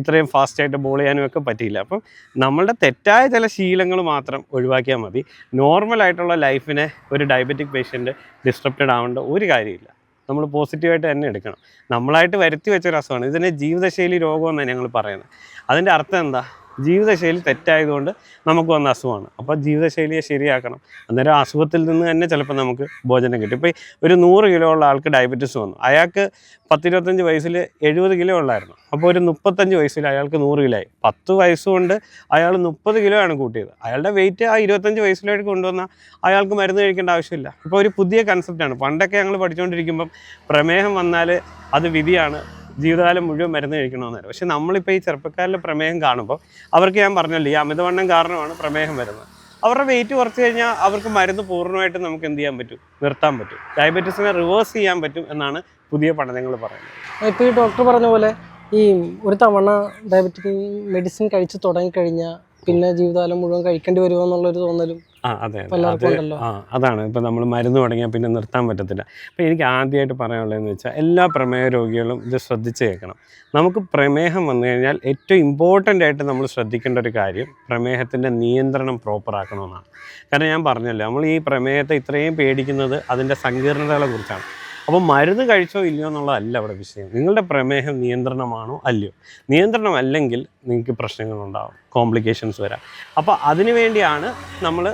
ഇത്രയും ഫാസ്റ്റായിട്ട് ബോൾ ചെയ്യാനും ഒക്കെ പറ്റിയില്ല. അപ്പം നമ്മളുടെ തെറ്റായ ചില ശീലങ്ങൾ മാത്രം ഒഴിവാക്കിയാൽ മതി. നോർമലായിട്ടുള്ള ലൈഫിനെ ഒരു ഡയബറ്റിക് പേഷ്യൻ്റ് ഡിസ്ട്രപ്റ്റഡ് ആവേണ്ട ഒരു കാര്യമില്ല. നമ്മൾ പോസിറ്റീവായിട്ട് തന്നെ എടുക്കണം. നമ്മളായിട്ട് വരുത്തി വെച്ചൊരു അസുഖമാണ്. ഇതിനെ ജീവിതശൈലി രോഗമെന്നാണ് ഞങ്ങൾ പറയുന്നത്. അതിൻ്റെ അർത്ഥം എന്താ? ജീവിതശൈലി തെറ്റായതുകൊണ്ട് നമുക്ക് വന്ന അസുഖമാണ്. അപ്പോൾ ജീവിതശൈലിയെ ശരിയാക്കണം. അന്നേരം അസുഖത്തിൽ നിന്ന് തന്നെ ചിലപ്പോൾ നമുക്ക് ഭോജനം കിട്ടും. ഇപ്പോൾ ഒരു 100 കിലോ ഉള്ള ആൾക്ക് ഡയബറ്റീസ് വന്നു. അയാൾക്ക് 10-25 വയസ്സിൽ 70 കിലോ ഉള്ളായിരുന്നു. അപ്പോൾ ഒരു 35 വയസ്സിൽ അയാൾക്ക് 100 കിലോ ആയി. 10 വയസ്സുകൊണ്ട് അയാൾ 30 കിലോ ആണ് കൂട്ടിയത്. അയാളുടെ വെയിറ്റ് ആ 25 വയസ്സിലേക്ക് കൊണ്ടുവന്നാൽ അയാൾക്ക് മരുന്ന് കഴിക്കേണ്ട ആവശ്യമില്ല. ഇപ്പോൾ ഒരു പുതിയ കൺസെപ്റ്റാണ്. പണ്ടൊക്കെ ഞങ്ങൾ പഠിച്ചുകൊണ്ടിരിക്കുമ്പം പ്രമേഹം വന്നാൽ അത് വിധിയാണ്, ജീവിതകാലം മുഴുവൻ മരുന്ന് കഴിക്കണമെന്നായിരുന്നു. പക്ഷെ നമ്മളിപ്പോൾ ഈ ചെറുപ്പക്കാരിലെ പ്രമേഹം കാണുമ്പോൾ അവർക്ക് ഞാൻ പറഞ്ഞല്ലോ ഈ അമിതവണ്ണം കാരണമാണ് പ്രമേഹം വരുന്നത്. അവരുടെ വെയിറ്റ് കുറച്ച് കഴിഞ്ഞാൽ അവർക്ക് മരുന്ന് പൂർണ്ണമായിട്ടും നമുക്ക് എന്ത് ചെയ്യാൻ പറ്റും? നിർത്താൻ പറ്റും. ഡയബറ്റീസിനെ റിവേഴ്സ് ചെയ്യാൻ പറ്റും എന്നാണ് പുതിയ പഠനങ്ങൾ പറയുന്നത്. ഇപ്പോൾ ഈ ഡോക്ടർ പറഞ്ഞ പോലെ ഈ ഒരു തവണ ഡയബറ്റിക് മെഡിസിൻ കഴിച്ച് തുടങ്ങിക്കഴിഞ്ഞാൽ പിന്നെ ജീവിതകാലം മുഴുവൻ കഴിക്കേണ്ടി വരുമോ എന്നുള്ളൊരു തോന്നലും അതെ അതാണ്. ഇപ്പം നമ്മൾ മരുന്ന് തുടങ്ങിയാൽ പിന്നെ നിർത്താൻ പറ്റത്തില്ല. അപ്പോൾ എനിക്ക് ആദ്യമായിട്ട് പറയാനുള്ളതെന്ന് വെച്ചാൽ എല്ലാ പ്രമേഹ രോഗികളും ഇത് ശ്രദ്ധിച്ച് കേൾക്കണം. നമുക്ക് പ്രമേഹം വന്നു കഴിഞ്ഞാൽ ഏറ്റവും ഇമ്പോർട്ടൻ്റ് ആയിട്ട് നമ്മൾ ശ്രദ്ധിക്കേണ്ട ഒരു കാര്യം പ്രമേഹത്തിൻ്റെ നിയന്ത്രണം പ്രോപ്പറാക്കണമെന്നാണ്. കാരണം ഞാൻ പറഞ്ഞല്ലോ, നമ്മൾ ഈ പ്രമേഹത്തെ ഇത്രയും പേടിക്കുന്നത് അതിൻ്റെ സങ്കീർണതകളെ കുറിച്ചാണ്. അപ്പോൾ മരുന്ന് കഴിച്ചോ ഇല്ലയോ എന്നുള്ളതല്ല അവിടെ വിഷയം. നിങ്ങളുടെ പ്രമേഹം നിയന്ത്രണമാണോ അല്ലയോ? നിയന്ത്രണം അല്ലെങ്കിൽ നിങ്ങൾക്ക് പ്രശ്നങ്ങളുണ്ടാകും, കോംപ്ലിക്കേഷൻസ് വരാം. അപ്പോൾ അതിനു വേണ്ടിയാണ് നമ്മൾ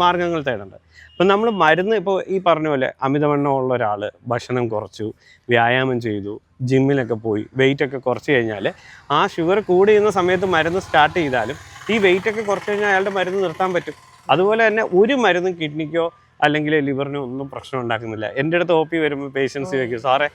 മാർഗ്ഗങ്ങൾ തേടേണ്ടത്. അപ്പം നമ്മൾ മരുന്ന് ഇപ്പോൾ ഈ പറഞ്ഞ പോലെ അമിതവണ്ണമുള്ള ഒരാൾ ഭക്ഷണം കുറച്ചു, വ്യായാമം ചെയ്തു, ജിമ്മിലൊക്കെ പോയി വെയിറ്റൊക്കെ കുറച്ച് കഴിഞ്ഞാൽ ആ ഷുഗർ കൂടി ചെയ്യുന്ന സമയത്ത് മരുന്ന് സ്റ്റാർട്ട് ചെയ്താലും ഈ വെയിറ്റൊക്കെ കുറച്ച് കഴിഞ്ഞാൽ അയാളുടെ മരുന്ന് നിർത്താൻ പറ്റും. അതുപോലെ തന്നെ ഒരു മരുന്നും കിഡ്നിക്കോ അല്ലെങ്കിൽ ലിവറിനോ ഒന്നും പ്രശ്നം ഉണ്ടാക്കുന്നില്ല. എൻ്റെ അടുത്ത് OP വരുമ്പോൾ പേഷ്യൻസ് ചോദിക്കും, സാറേ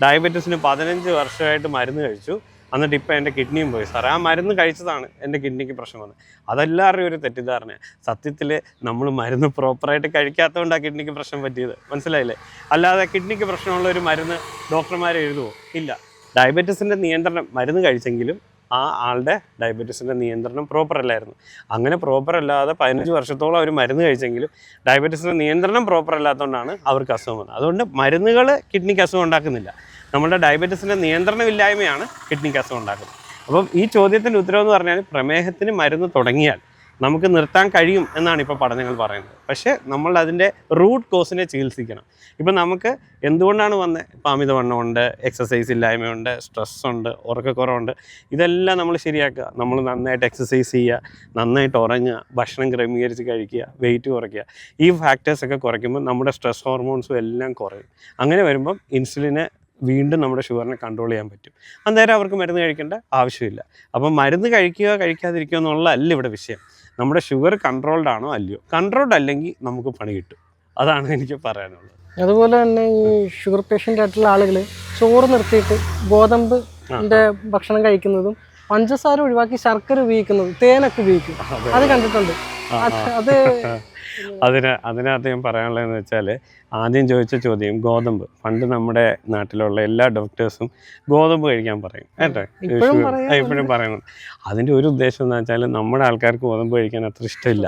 ഡയബറ്റീസിന് 15 വർഷമായിട്ട് മരുന്ന് കഴിച്ചു, എന്നിട്ട് ഇപ്പോൾ എൻ്റെ കിഡ്നിയും പോയി സാറേ, ആ മരുന്ന് കഴിച്ചതാണ് എൻ്റെ കിഡ്നിക്ക് പ്രശ്നം വന്നത്. അതെല്ലാവരുടെയും ഒരു തെറ്റിദ്ധാരണയാണ്. സത്യത്തിൽ നമ്മൾ മരുന്ന് പ്രോപ്പറായിട്ട് കഴിക്കാത്തതുകൊണ്ടാണ് കിഡ്നിക്ക് പ്രശ്നം പറ്റിയത്, മനസ്സിലായില്ലേ? അല്ലാതെ കിഡ്നിക്ക് പ്രശ്നമുള്ള ഒരു മരുന്ന് ഡോക്ടർമാർ എഴുതുമോ? ഇല്ല. ഡയബറ്റീസിൻ്റെ നിയന്ത്രണം മരുന്ന് കഴിച്ചെങ്കിലും ആ ആളുടെ ഡയബറ്റീസിൻ്റെ നിയന്ത്രണം പ്രോപ്പറല്ലായിരുന്നു. അങ്ങനെ പ്രോപ്പറല്ലാതെ 15 വർഷത്തോളം അവർ മരുന്ന് കഴിച്ചെങ്കിലും ഡയബറ്റീസിൻ്റെ നിയന്ത്രണം പ്രോപ്പറല്ലാത്തതുകൊണ്ടാണ് അവർക്ക് അസുഖം വന്നത്. അതുകൊണ്ട് മരുന്നുകൾ കിഡ്നിക്ക് അസുഖം ഉണ്ടാക്കുന്നില്ല, നമ്മുടെ ഡയബറ്റീസിൻ്റെ നിയന്ത്രണമില്ലായ്മയാണ് കിഡ്നിക്ക് അസുഖം ഉണ്ടാക്കുന്നത്. അപ്പം ഈ ചോദ്യത്തിൻ്റെ ഉത്തരവെന്ന് പറഞ്ഞാൽ പ്രമേഹത്തിന് മരുന്ന് തുടങ്ങിയാൽ നമുക്ക് നിർത്താൻ കഴിയും എന്നാണ് ഇപ്പോൾ പഠനങ്ങൾ പറയുന്നത്. പക്ഷേ നമ്മൾ അതിൻ്റെ റൂട്ട് കോസിനെ ചികിത്സിക്കണം. ഇപ്പം നമുക്ക് എന്തുകൊണ്ടാണ് വന്നത്? ഇപ്പം അമിതവണ്ണമുണ്ട്, എക്സസൈസ് ഇല്ലായ്മയുണ്ട്, സ്ട്രെസ്സുണ്ട്, ഉറക്കക്കുറവുണ്ട്. ഇതെല്ലാം നമ്മൾ ശരിയാക്കുക. നമ്മൾ നന്നായിട്ട് എക്സസൈസ് ചെയ്യുക, നന്നായിട്ട് ഉറങ്ങുക, ഭക്ഷണം ക്രമീകരിച്ച് കഴിക്കുക, വെയിറ്റ് കുറയ്ക്കുക. ഈ ഫാക്ടേഴ്സൊക്കെ കുറയ്ക്കുമ്പോൾ നമ്മുടെ സ്ട്രെസ് ഹോർമോൺസും എല്ലാം കുറയും. അങ്ങനെ വരുമ്പം ഇൻസുലിനെ വീണ്ടും നമ്മുടെ ഷുഗറിനെ കൺട്രോൾ ചെയ്യാൻ പറ്റും. അന്നേരം അവർക്ക് മരുന്ന് കഴിക്കേണ്ട ആവശ്യമില്ല. അപ്പം മരുന്ന് കഴിക്കുക കഴിക്കാതിരിക്കുക എന്നുള്ളതല്ല ഇവിടെ വിഷയം. നമ്മുടെ ഷുഗർ കൺട്രോൾഡ് ആണോ അല്ലയോ? കൺട്രോൾഡ് അല്ലെങ്കിൽ നമുക്ക് പണി കിട്ടും. അതാണ് എനിക്ക് പറയാനുള്ളത്. അതുപോലെ തന്നെ ഈ ഷുഗർ പേഷ്യൻ്റ് ആയിട്ടുള്ള ആളുകൾ ചോറ് നിർത്തിയിട്ട് ഗോതമ്പിൻ്റെ ഭക്ഷണം കഴിക്കുന്നതും പഞ്ചസാര ഒഴിവാക്കി ശർക്കര ഉപയോഗിക്കുന്നതും തേനൊക്കെ ഉപയോഗിക്കും. അത് കണ്ടിട്ടുണ്ട്. അത് അതിനകത്ത് ഞാൻ പറയാനുള്ളതെന്ന് വെച്ചാൽ, ആദ്യം ചോദിച്ച ചോദ്യം ഗോതമ്പ്. പണ്ട് നമ്മുടെ നാട്ടിലുള്ള എല്ലാ ഡോക്ടേഴ്സും ഗോതമ്പ് കഴിക്കാൻ പറയും കേട്ടോ, ഇപ്പോഴും പറയുന്നു. അതിൻ്റെ ഒരു ഉദ്ദേശം എന്ന് വെച്ചാൽ നമ്മുടെ ആൾക്കാർക്ക് ഗോതമ്പ് കഴിക്കാൻ അത്ര ഇഷ്ടമില്ല.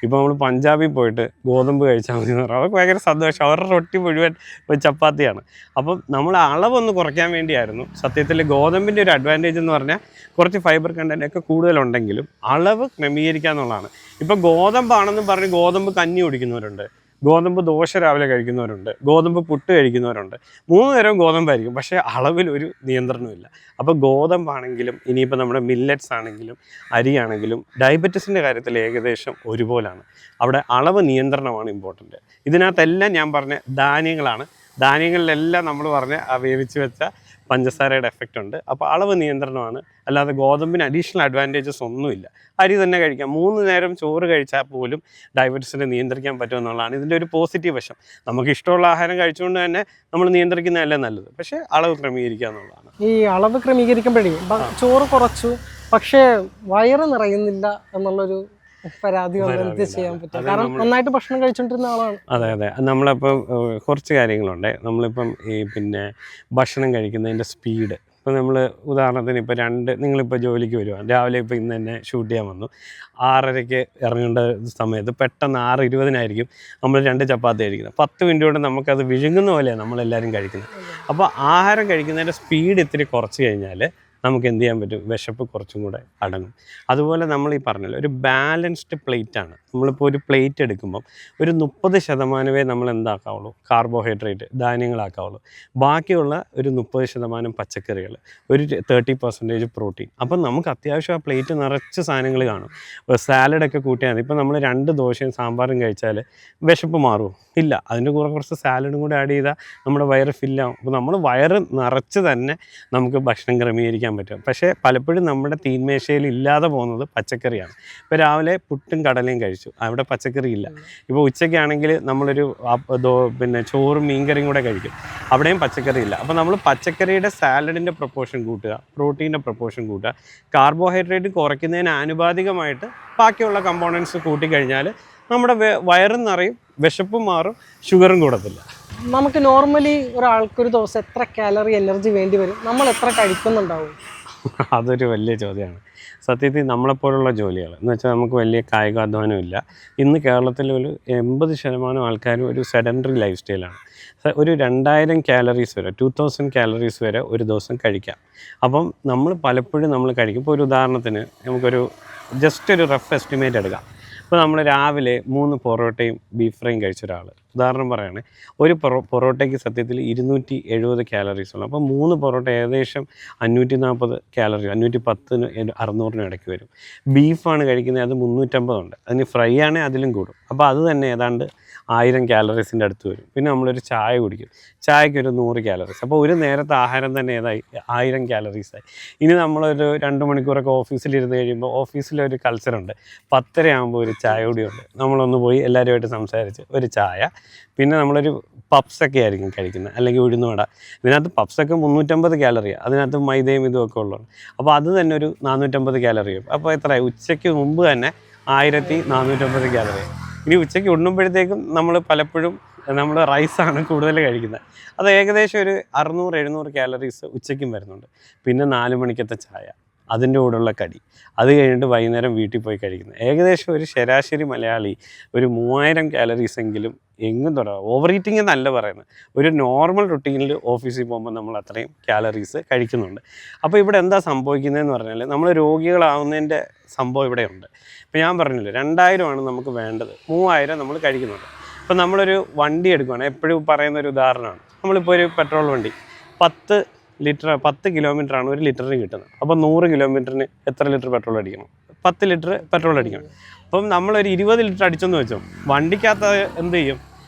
ഇപ്പോൾ നമ്മൾ പഞ്ചാബിൽ പോയിട്ട് ഗോതമ്പ് കഴിച്ചാൽ മതി എന്ന് പറയും. അവർക്ക് ഭയങ്കര സന്തോഷം. അവരുടെ റൊട്ടി മുഴുവൻ ചപ്പാത്തിയാണ്. അപ്പം നമ്മൾ അളവൊന്ന് കുറയ്ക്കാൻ വേണ്ടിയായിരുന്നു. സത്യത്തിൽ ഗോതമ്പിൻ്റെ ഒരു അഡ്വാൻറ്റേജ് എന്ന് പറഞ്ഞാൽ കുറച്ച് ഫൈബർ കണ്ടൻ്റ് ഒക്കെ കൂടുതലുണ്ടെങ്കിലും അളവ് ക്രമീകരിക്കുക എന്നുള്ളതാണ്. ഇപ്പോൾ ഗോതമ്പാണെന്ന് പറഞ്ഞ് ഗോതമ്പ് കഞ്ഞി കുടിക്കുന്നവരുണ്ട്, ഗോതമ്പ് ദോശ രാവിലെ കഴിക്കുന്നവരുണ്ട്, ഗോതമ്പ് പുട്ട് കഴിക്കുന്നവരുണ്ട്. 3 നേരവും ഗോതമ്പായിരിക്കും, പക്ഷേ അളവിലൊരു നിയന്ത്രണമില്ല. അപ്പോൾ ഗോതമ്പാണെങ്കിലും ഇനിയിപ്പോൾ നമ്മുടെ മില്ലറ്റ്സ് ആണെങ്കിലും അരിയാണെങ്കിലും ഡയബറ്റീസിൻ്റെ കാര്യത്തിൽ ഏകദേശം ഒരുപോലാണ്. അവിടെ അളവ് നിയന്ത്രണമാണ് ഇമ്പോർട്ടൻറ്റ്. ഇതിനകത്തെല്ലാം ഞാൻ പറഞ്ഞ ധാന്യങ്ങളാണ്. ധാന്യങ്ങളിലെല്ലാം നമ്മൾ പറഞ്ഞ വേവിച്ച് വെച്ച പഞ്ചസാരയുടെ എഫക്റ്റ് ഉണ്ട്. അപ്പോൾ അളവ് നിയന്ത്രണമാണ്. അല്ലാതെ ഗോതമ്പിന് അഡീഷണൽ അഡ്വാൻറ്റേജസ് ഒന്നുമില്ല. അരി തന്നെ കഴിക്കാം. 3 നേരം ചോറ് കഴിച്ചാൽ പോലും ഡയബറ്റീസിനെ നിയന്ത്രിക്കാൻ പറ്റുമെന്നുള്ളതാണ് ഇതിൻ്റെ ഒരു പോസിറ്റീവ് വശം. നമുക്ക് ഇഷ്ടമുള്ള ആഹാരം കഴിച്ചുകൊണ്ട് തന്നെ നമ്മൾ നിയന്ത്രിക്കുന്നതല്ലേ നല്ലത്. പക്ഷേ അളവ് ക്രമീകരിക്കുക എന്നുള്ളതാണ്. ഈ അളവ് ക്രമീകരിക്കുമ്പോഴേ ചോറ് കുറച്ചു പക്ഷേ വയറ് നിറയുന്നില്ല എന്നുള്ളൊരു പരാതി എന്ത് ചെയ്യാൻ പറ്റും? കാരണം നന്നായിട്ട് ഭക്ഷണം കഴിച്ചുകൊണ്ടിരുന്ന ആളാണ്. അതെ. നമ്മളിപ്പം കുറച്ച് കാര്യങ്ങളുണ്ട്. നമ്മളിപ്പം ഈ ഭക്ഷണം കഴിക്കുന്നതിൻ്റെ സ്പീഡ്. ഇപ്പോൾ നമ്മൾ ഉദാഹരണത്തിന് ഇപ്പോൾ നിങ്ങളിപ്പോൾ ജോലിക്ക് വരുവാ, രാവിലെ ഇപ്പോൾ ഇന്ന് തന്നെ ഷൂട്ട് ചെയ്യാൻ വന്നു, 6:30-ക്ക് ഇറങ്ങേണ്ട സമയത്ത് പെട്ടെന്ന് 6:20-നായിരിക്കും നമ്മൾ 2 ചപ്പാത്തി കഴിക്കുന്നത്. 10 മിനിറ്റ് കൊണ്ട് നമുക്കത് വിഴുങ്ങുന്ന പോലെയാണ് നമ്മളെല്ലാവരും കഴിക്കുന്നത്. അപ്പോൾ ആഹാരം കഴിക്കുന്നതിൻ്റെ സ്പീഡ് ഇത്തിരി കുറച്ച് കഴിഞ്ഞാൽ നമുക്ക് എന്ത് ചെയ്യാൻ പറ്റും? വിശപ്പ് കുറച്ചും കൂടെ അടങ്ങും. അതുപോലെ നമ്മൾ ഈ പറഞ്ഞല്ലോ, ഒരു ബാലൻസ്ഡ് പ്ലേറ്റാണ്. നമ്മളിപ്പോൾ ഒരു പ്ലേറ്റ് എടുക്കുമ്പം ഒരു 30% നമ്മൾ എന്താക്കാവുള്ളൂ? കാർബോഹൈഡ്രേറ്റ്, ധാന്യങ്ങളാക്കാവുള്ളൂ. ബാക്കിയുള്ള ഒരു 30% പച്ചക്കറികൾ, ഒരു 30% പ്രോട്ടീൻ. അപ്പം നമുക്ക് അത്യാവശ്യം ആ പ്ലേറ്റ് നിറച്ച് സാധനങ്ങൾ കാണും. സാലഡൊക്കെ കൂട്ടിയാൽ മതി. ഇപ്പം നമ്മൾ 2 ദോശയും സാമ്പാറും കഴിച്ചാൽ വിശപ്പ് മാറുമോ? ഇല്ല. അതിൻ്റെ കൂടെ കുറച്ച് സാലഡും കൂടെ ആഡ് ചെയ്താൽ നമ്മുടെ വയറ് ഫില്ലാവും. അപ്പോൾ നമ്മൾ വയറ് നിറച്ച് തന്നെ നമുക്ക് ഭക്ഷണം ക്രമീകരിക്കാൻ പറ്റും. പക്ഷേ പലപ്പോഴും നമ്മുടെ തീന്മേശയിൽ ഇല്ലാതെ പോകുന്നത് പച്ചക്കറിയാണ്. ഇപ്പോൾ രാവിലെ പുട്ടും കടലയും കഴിച്ചു, അവിടെ പച്ചക്കറി ഇല്ല. ഇപ്പോൾ ഉച്ചയ്ക്കാണെങ്കിൽ നമ്മളൊരു ചോറും മീൻകറിയും കൂടെ കഴിക്കും, അവിടെയും പച്ചക്കറി ഇല്ല. അപ്പോൾ നമ്മൾ പച്ചക്കറിയുടെ സാലഡിൻ്റെ പ്രൊപ്പോർഷൻ കൂട്ടുക, പ്രോട്ടീൻ്റെ പ്രൊപ്പോർഷൻ കൂട്ടുക, കാർബോഹൈഡ്രേറ്റ് കുറയ്ക്കുന്നതിന് ആനുപാതികമായിട്ട് ബാക്കിയുള്ള കമ്പോണൻസ് കൂട്ടിക്കഴിഞ്ഞാൽ നമ്മുടെ വയറും നിറയും, വിശപ്പും മാറും, ഷുഗറും കൂടത്തില്ല. നമുക്ക് നോർമലി ഒരാൾക്കൊരു ദിവസം എത്ര കാലറി എനർജി വേണ്ടി വരും? നമ്മൾ എത്ര കഴിക്കുന്നുണ്ടാവും? അതൊരു വലിയ ചോദ്യമാണ്. സത്യത്തിൽ നമ്മളെപ്പോലുള്ള ജോലികൾ എന്ന് വെച്ചാൽ നമുക്ക് വലിയ കായികാധ്വാനം ഇല്ല. ഇന്ന് കേരളത്തിലൊരു 80% ആൾക്കാരും ഒരു സെഡൻറ്ററി ലൈഫ് സ്റ്റൈലാണ്. ഒരു 2000 കാലറീസ് വരെ, 2000 കാലറീസ് വരെ ഒരു ദിവസം കഴിക്കാം. അപ്പം നമ്മൾ പലപ്പോഴും നമ്മൾ കഴിക്കും. ഇപ്പോൾ ഒരു ഉദാഹരണത്തിന് നമുക്കൊരു ജസ്റ്റ് ഒരു റഫ് എസ്റ്റിമേറ്റ് എടുക്കാം. ഇപ്പോൾ നമ്മൾ രാവിലെ 3 പൊറോട്ടയും ബീഫ് ഫ്രൈയും കഴിച്ച ഒരാൾ, ഉദാഹരണം പറയുകയാണെങ്കിൽ, ഒരു പൊറോട്ടയ്ക്ക് സത്യത്തിൽ 270 കാലറീസ് ഉള്ളു. അപ്പോൾ 3 പൊറോട്ട ഏകദേശം 540 കാലറി, 510-നും 600-നും ഇടയ്ക്ക് വരും. ബീഫാണ് കഴിക്കുന്നത്, അത് 350 ഉണ്ട്. അതിന് ഫ്രൈ ആണെങ്കിൽ അതിലും കൂടും. അപ്പോൾ അത് തന്നെ ഏതാണ്ട് 1000 കാലറീസിൻ്റെ അടുത്ത് വരും. പിന്നെ നമ്മളൊരു ചായ കുടിക്കും, ചായയ്ക്ക് ഒരു 100 കാലറീസ്. അപ്പോൾ ഒരു നേരത്തെ ആഹാരം തന്നെ ഏതായി? 1000 കാലറീസായി. ഇനി നമ്മളൊരു 2 മണിക്കൂറൊക്കെ ഓഫീസിലിരുന്ന് കഴിയുമ്പോൾ ഓഫീസിലൊരു കൾച്ചറുണ്ട്, 10:30 ആകുമ്പോൾ ഒരു ചായ കൂടിയുണ്ട്. നമ്മളൊന്ന് പോയി എല്ലാവരുമായിട്ട് സംസാരിച്ച് ഒരു ചായ, പിന്നെ നമ്മളൊരു പപ്സൊക്കെ ആയിരിക്കും കഴിക്കുന്നത്, അല്ലെങ്കിൽ ഉഴുന്നുവട. ഇതിനകത്ത് പപ്സൊക്കെ 350 കാലറിയാണ്, അതിനകത്ത് മൈദയും ഇതുമൊക്കെ ഉള്ളതാണ്. അപ്പോൾ അത് തന്നെ ഒരു 450 കാലറി. അപ്പോൾ എത്രയായി? ഉച്ചയ്ക്ക് മുമ്പ് തന്നെ 1450 കാലറി. ഇനി ഉച്ചയ്ക്ക് ഉണ്ണുമ്പോഴത്തേക്കും നമ്മൾ പലപ്പോഴും റൈസാണ് കൂടുതൽ കഴിക്കുന്നത്. അത് ഏകദേശം ഒരു 600-700 കാലറീസ് ഉച്ചയ്ക്കും വരുന്നുണ്ട്. പിന്നെ 4 മണിക്കത്തെ ചായ, അതിൻ്റെ കൂടെയുള്ള കടി, അത് കഴിഞ്ഞിട്ട് വൈകുന്നേരം വീട്ടിൽ പോയി കഴിക്കുന്നത്. ഏകദേശം ഒരു ശരാശരി മലയാളി ഒരു 3000 കാലറീസ് എങ്കിലും എങ്ങും തുടങ്ങും. ഓവർ ഈറ്റിംഗ് എന്നല്ല പറയുന്നത്, ഒരു നോർമൽ റുട്ടീനിൽ ഓഫീസിൽ പോകുമ്പോൾ നമ്മൾ അത്രയും കാലറീസ് കഴിക്കുന്നുണ്ട്. അപ്പോൾ ഇവിടെ എന്താ സംഭവിക്കുന്നതെന്ന് പറഞ്ഞാൽ നമ്മൾ രോഗികളാവുന്നതിൻ്റെ സംഭവം ഇവിടെയുണ്ട്. ഇപ്പോൾ ഞാൻ പറഞ്ഞില്ലേ 2000 ആണ് നമുക്ക് വേണ്ടത്, 3000 നമ്മൾ കഴിക്കുന്നുണ്ട്. ഇപ്പോൾ നമ്മളൊരു വണ്ടി എടുക്കുകയാണ്, എപ്പോഴും പറയുന്നൊരു ഉദാഹരണമാണ്, നമ്മളിപ്പോൾ ഒരു പെട്രോൾ വണ്ടി 10 കിലോമീറ്ററാണ് ഒരു ലിറ്ററിന് കിട്ടുന്നത്. അപ്പോൾ 100 കിലോമീറ്ററിന് എത്ര ലിറ്റർ പെട്രോൾ അടിക്കണം? 10 ലിറ്റർ പെട്രോൾ അടിക്കണം. അപ്പം നമ്മളൊരു 20 ലിറ്റർ അടിച്ചെന്ന് വെച്ചോ, വണ്ടിക്കകത്ത് എന്ത് ചെയ്യും?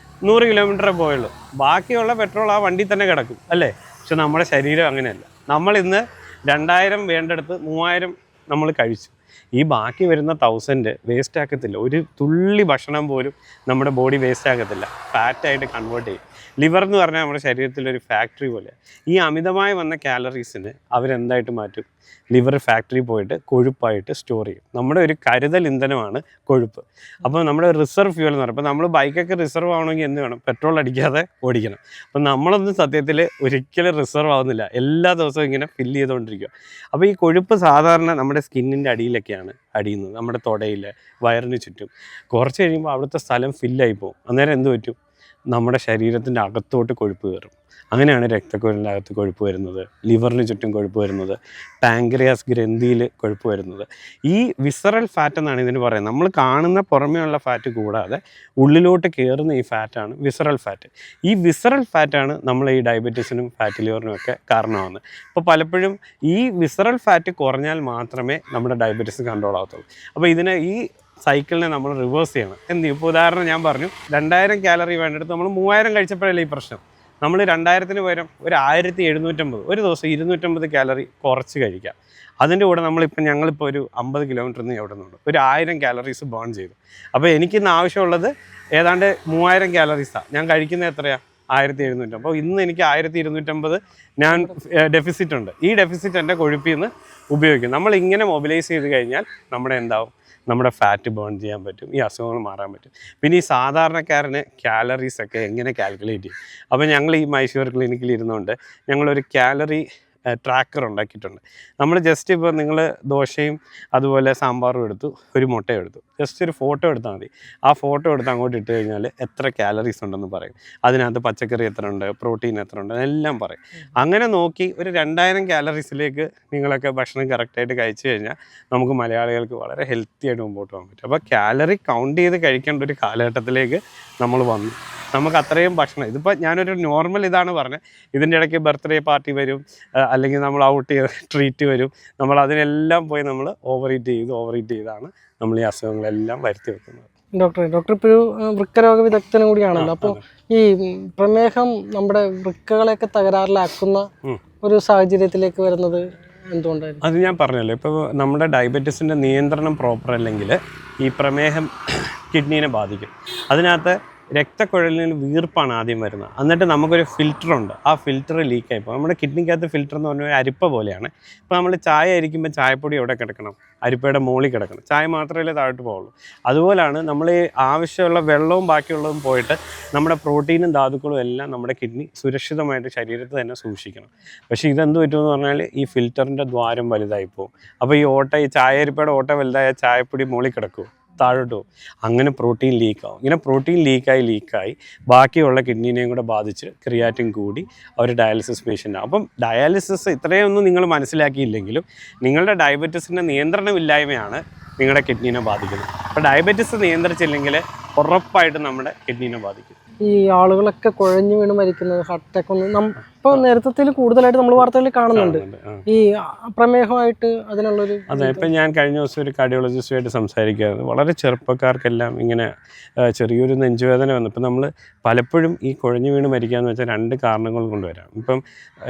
100 കിലോമീറ്ററേ പോയുള്ളൂ, ബാക്കിയുള്ള പെട്രോൾ ആ വണ്ടി തന്നെ കിടക്കും അല്ലേ? പക്ഷെ നമ്മുടെ ശരീരം അങ്ങനെയല്ല. നമ്മളിന്ന് 2000 വേണ്ടെടുത്ത് 3000 നമ്മൾ കഴിച്ചു. ഈ ബാക്കി വരുന്ന 1000 വേസ്റ്റ് ആക്കത്തില്ല, ഒരു തുള്ളി ഭക്ഷണം പോലും നമ്മുടെ ബോഡി വേസ്റ്റ് ആക്കത്തില്ല, ഫാറ്റായിട്ട് കൺവേർട്ട് ചെയ്യും. ലിവർ എന്ന് പറഞ്ഞാൽ നമ്മുടെ ശരീരത്തിലൊരു ഫാക്ടറി പോലെ. ഈ അമിതമായി വന്ന കാലറീസിന് അവരെന്തായിട്ട് മാറ്റും? ലിവർ ഫാക്ടറി പോയിട്ട് കൊഴുപ്പായിട്ട് സ്റ്റോർ ചെയ്യും. നമ്മുടെ ഒരു കരുതൽ ഇന്ധനമാണ് കൊഴുപ്പ്. അപ്പോൾ നമ്മുടെ റിസർവ് ഫ്യൂവൽ എന്ന് പറയുമ്പോൾ നമ്മൾ ബൈക്കൊക്കെ റിസർവ് ആവണമെങ്കിൽ എന്ത് വേണം? പെട്രോൾ അടിക്കാതെ ഓടിക്കണം. അപ്പം നമ്മളൊന്നും സത്യത്തിൽ ഒരിക്കലും റിസർവ് ആവുന്നില്ല, എല്ലാ ദിവസവും ഇങ്ങനെ ഫില്ല് ചെയ്തുകൊണ്ടിരിക്കുക. അപ്പോൾ ഈ കൊഴുപ്പ് സാധാരണ നമ്മുടെ സ്കിന്നിൻ്റെ അടിയിലൊക്കെയാണ് അടിയുന്നത്, നമ്മുടെ തുടയിൽ, വയറിന് ചുറ്റും. കുറച്ച് കഴിയുമ്പോൾ അവിടുത്തെ സ്ഥലം ഫില്ലായി പോകും. അന്നേരം എന്ത് പറ്റും? നമ്മുടെ ശരീരത്തിൻ്റെ അകത്തോട്ട് കൊഴുപ്പ് കയറും. അങ്ങനെയാണ് രക്തക്കുഴലിൻ്റെ അകത്ത് കൊഴുപ്പ് വരുന്നത്, ലിവറിന് ചുറ്റും കൊഴുപ്പ് വരുന്നത്, പാങ്ക്രിയാസ് ഗ്രന്ഥിയിൽ കൊഴുപ്പ് വരുന്നത്. ഈ വിസറൽ ഫാറ്റ് എന്നാണ് ഇതിന് പറയുന്നത്. നമ്മൾ കാണുന്ന പുറമേയുള്ള ഫാറ്റ് കൂടാതെ ഉള്ളിലോട്ട് കയറുന്ന ഈ ഫാറ്റാണ് വിസറൽ ഫാറ്റ്. ഈ വിസറൽ ഫാറ്റാണ് നമ്മൾ ഈ ഡയബറ്റീസിനും ഫാറ്റ് ലിവറിനും ഒക്കെ കാരണമാകുന്നത്. അപ്പോൾ പലപ്പോഴും ഈ വിസറൽ ഫാറ്റ് കുറഞ്ഞാൽ മാത്രമേ നമ്മുടെ ഡയബറ്റീസ് കൺട്രോൾ ആകത്തുള്ളൂ. അപ്പോൾ ഈ സൈക്കിളിനെ നമ്മൾ റിവേഴ്സ് ചെയ്യണം. ഇപ്പോൾ ഉദാഹരണം ഞാൻ പറഞ്ഞു, 2000 കാലറി വേണ്ടെടുത്ത് നമ്മൾ 3000 കഴിച്ചപ്പോഴല്ലേ ഈ പ്രശ്നം. നമ്മൾ 2000-ന് പകരം ഒരു 1750, ഒരു ദിവസം 250 കാലറി കുറച്ച് കഴിക്കാം. അതിൻ്റെ കൂടെ ഞങ്ങളിപ്പോൾ ഒരു 50 കിലോമീറ്ററിൽ നിന്ന് എവിടെ നിന്നുണ്ട് ഒരു 1000 കാലറീസ് ബേൺ ചെയ്തു. അപ്പോൾ എനിക്കിന്ന് ആവശ്യമുള്ളത് ഏതാണ്ട് 3000 കാലറീസാണ്. ഞാൻ കഴിക്കുന്നത് എത്രയാണ്? 1750. അപ്പോൾ ഇന്ന് എനിക്ക് 1250 ഞാൻ ഡെഫിസിറ്റ് ഉണ്ട്. ഈ ഡെഫിസിറ്റ് എൻ്റെ കൊഴുപ്പിൽ നിന്ന് ഉപയോഗിക്കും. നമ്മളിങ്ങനെ മൊബിലൈസ് ചെയ്ത് കഴിഞ്ഞാൽ നമ്മുടെ ഫാറ്റ് ബേൺ ചെയ്യാൻ പറ്റും, ഈ അസുഖങ്ങൾ മാറാൻ പറ്റും. പിന്നെ ഈ സാധാരണക്കാരന് കാലറീസൊക്കെ എങ്ങനെ കാൽക്കുലേറ്റ് ചെയ്യും? അപ്പോൾ ഞങ്ങൾ ഈ മൈസൂർ ക്ലിനിക്കിൽ ഇരുന്നുകൊണ്ട് ഞങ്ങളൊരു കാലറി ട്രാക്കർ ഉണ്ടാക്കിയിട്ടുണ്ട്. നമ്മൾ ജസ്റ്റ് ഇപ്പോൾ നിങ്ങൾ ദോശയും അതുപോലെ സാമ്പാറും എടുത്തു, ഒരു മുട്ടയും എടുത്തു, ജസ്റ്റ് ഒരു ഫോട്ടോ എടുത്താൽ മതി. ആ ഫോട്ടോ എടുത്ത് അങ്ങോട്ട് ഇട്ട് കഴിഞ്ഞാൽ എത്ര കാലറീസ് ഉണ്ടെന്ന് പറയും. അതിനകത്ത് പച്ചക്കറി എത്ര ഉണ്ട്, പ്രോട്ടീൻ എത്ര ഉണ്ട്, എല്ലാം പറയും. അങ്ങനെ നോക്കി ഒരു 2000 കാലറീസിലേക്ക് നിങ്ങളൊക്കെ ഭക്ഷണം കറക്റ്റായിട്ട് കഴിച്ചു കഴിഞ്ഞാൽ നമുക്ക് മലയാളികൾക്ക് വളരെ ഹെൽത്തി ആയിട്ട് മുമ്പോട്ട് പോകാൻ പറ്റും. അപ്പോൾ കാലറി കൗണ്ട് ചെയ്ത് കഴിക്കേണ്ട ഒരു കാലഘട്ടത്തിലേക്ക് നമ്മൾ വന്നു. നമുക്ക് അത്രയും ഭക്ഷണം, ഇതിപ്പോൾ ഞാനൊരു നോർമൽ ഇതാണ് പറഞ്ഞത്, ഇതിൻ്റെ ഇടയ്ക്ക് ബർത്ത്ഡേ പാർട്ടി വരും, അല്ലെങ്കിൽ നമ്മൾ ഔട്ട് ചെയ്ത് ട്രീറ്റ് വരും, നമ്മൾ അതിനെല്ലാം പോയി നമ്മൾ ഓവർ ഈറ്റ് ചെയ്താണ് നമ്മൾ ഈ അസുഖങ്ങളെല്ലാം വരുത്തി വെക്കുന്നത്. ഡോക്ടർ ഇപ്പോൾ ഒരു വൃക്കരോഗ വിദഗ്ധനും കൂടിയാണല്ലോ. അപ്പോൾ ഈ പ്രമേഹം നമ്മുടെ വൃക്കകളെയൊക്കെ തകരാറിലാക്കുന്ന ഒരു സാഹചര്യത്തിലേക്ക് വരുന്നത് എന്തുകൊണ്ടായിരുന്നു? അത് ഞാൻ പറഞ്ഞല്ലോ, ഇപ്പോൾ നമ്മുടെ ഡയബറ്റീസിൻ്റെ നിയന്ത്രണം പ്രോപ്പർ അല്ലെങ്കിൽ ഈ പ്രമേഹം കിഡ്നീനെ ബാധിക്കും. അതിനകത്ത് രക്തക്കുഴലിന് വീർപ്പാണ് ആദ്യം വരുന്നത്. എന്നിട്ട് നമുക്കൊരു ഫിൽറ്ററുണ്ട്, ആ ഫിൽറ്റർ ലീക്കായി പോകും. നമ്മുടെ കിഡ്നിക്കകത്ത് ഫിൽറ്റർ എന്ന് പറഞ്ഞാൽ ഒരു അരിപ്പ പോലെയാണ്. ഇപ്പോൾ നമ്മൾ ചായ അരിക്കുമ്പോൾ ചായപ്പൊടി എവിടെ കിടക്കണം? അരിപ്പയുടെ മുകളിൽ കിടക്കണം. ചായ മാത്രമല്ലേ താഴോട്ട് പോകുള്ളൂ. അതുപോലെയാണ് നമ്മൾ ഈ ആവശ്യമുള്ള വെള്ളവും ബാക്കിയുള്ളതും പോയിട്ട് നമ്മുടെ പ്രോട്ടീനും ധാതുക്കളും എല്ലാം നമ്മുടെ കിഡ്നി സുരക്ഷിതമായിട്ട് ശരീരത്തിൽ തന്നെ സൂക്ഷിക്കണം. പക്ഷേ ഇതെന്ത് പറ്റുമെന്ന് പറഞ്ഞാൽ ഈ ഫിൽറ്ററിൻ്റെ ദ്വാരം വലുതായി പോകും. അപ്പോൾ ഈ ചായ അരിപ്പയുടെ ഓട്ട വലുതായ ചായപ്പൊടി മുകളിൽ കിടക്കും, താഴോട്ട് പോകും. അങ്ങനെ പ്രോട്ടീൻ ലീക്കാവും. ഇങ്ങനെ പ്രോട്ടീൻ ലീക്കായി ബാക്കിയുള്ള കിഡ്നീനെയും കൂടെ ബാധിച്ച് ക്രിയാറ്റിൻ കൂടി അവർ ഡയാലിസിസ് പേഷ്യൻ്റ് ആവും. അപ്പം ഡയാലിസിസ് ഇത്രയൊന്നും നിങ്ങൾ മനസ്സിലാക്കിയില്ലെങ്കിലും നിങ്ങളുടെ ഡയബറ്റീസിൻ്റെ നിയന്ത്രണമില്ലായ്മയാണ് നിങ്ങളുടെ കിഡ്നീനെ ബാധിക്കുന്നത്. അപ്പോൾ ഡയബറ്റീസ് നിയന്ത്രിച്ചില്ലെങ്കിൽ ഉറപ്പായിട്ടും നമ്മുടെ കിഡ്നീനെ ബാധിക്കും. ഈ ആളുകളൊക്കെ കുഴഞ്ഞു വീണ് മരിക്കുന്നത്, ഹാർട്ട് അറ്റാക്ക് ഒന്നും ഇപ്പോൾ നേരത്തെ കൂടുതലായിട്ട് നമ്മൾ വാർത്തകളിൽ കാണുന്നുണ്ട്. ഈ പ്രമേഹമായിട്ട് അതിനുള്ളൊരു അതെ. ഇപ്പം ഞാൻ കഴിഞ്ഞ ദിവസം ഒരു കാർഡിയോളജിസ്റ്റുമായിട്ട് സംസാരിക്കുകയായിരുന്നു. വളരെ ചെറുപ്പക്കാർക്കെല്ലാം ഇങ്ങനെ ചെറിയൊരു നെഞ്ചുവേദന വന്നു. ഇപ്പം നമ്മൾ പലപ്പോഴും ഈ കുഴഞ്ഞു വീണ് മരിക്കുക എന്ന് വെച്ചാൽ 2 കാരണങ്ങൾ കൊണ്ട് വരാം. ഇപ്പം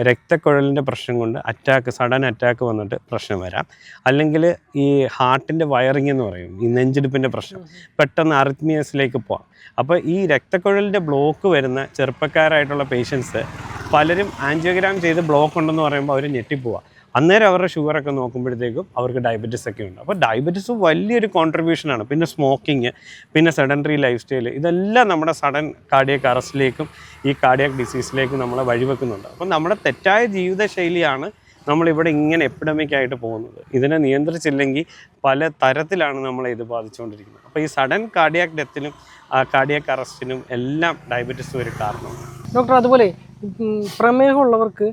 രക്തക്കുഴലിൻ്റെ പ്രശ്നം കൊണ്ട് സഡൻ അറ്റാക്ക് വന്നിട്ട് പ്രശ്നം വരാം. അല്ലെങ്കിൽ ഈ ഹാർട്ടിൻ്റെ വയറിങ് എന്ന് പറയും, ഈ നെഞ്ചിടിപ്പിൻ്റെ പ്രശ്നം, പെട്ടെന്ന് അറിത്മിയസിലേക്ക് പോകാം. അപ്പോൾ ഈ രക്തക്കുഴലിൻ്റെ ബ്ലോക്ക് വരുന്ന ചെറുപ്പക്കാരായിട്ടുള്ള പേഷ്യൻസ് പലരും ആൻജിയോഗ്രാം ചെയ്ത് ബ്ലോക്ക് ഉണ്ടെന്ന് പറയുമ്പോൾ അവർ ഞെട്ടിപ്പോവുക. അന്നേരം അവരുടെ ഷുഗറൊക്കെ നോക്കുമ്പോഴത്തേക്കും അവർക്ക് ഡയബറ്റീസ് ഒക്കെ ഉണ്ട്. അപ്പോൾ ഡയബറ്റീസ് വലിയൊരു കോൺട്രിബ്യൂഷനാണ്. പിന്നെ സ്മോക്കിങ്, പിന്നെ സെഡൻറ്ററി ലൈഫ് സ്റ്റൈൽ, ഇതെല്ലാം നമ്മുടെ സഡൻ കാർഡിയക് അറസ്റ്റിലേക്കും ഈ കാർഡിയക് ഡിസീസിലേക്കും നമ്മളെ വഴിവെക്കുന്നുണ്ട്. അപ്പം നമ്മുടെ തെറ്റായ ജീവിതശൈലിയാണ് നമ്മളിവിടെ ഇങ്ങനെ എപ്പിഡമിക്കായിട്ട് പോകുന്നത്. ഇതിനെ നിയന്ത്രിച്ചില്ലെങ്കിൽ പല തരത്തിലാണ് നമ്മളെ ഇത് ബാധിച്ചുകൊണ്ടിരിക്കുന്നത്. അപ്പോൾ ഈ സഡൻ കാർഡിയാക് ഡെത്തിനും കാർഡിയാക് അറസ്റ്റിനും എല്ലാം ഡയബറ്റിസ് ഒരു കാരണമാണ്. ഡോക്ടർ, അതുപോലെ പ്രമേഹമുള്ളവർക്ക്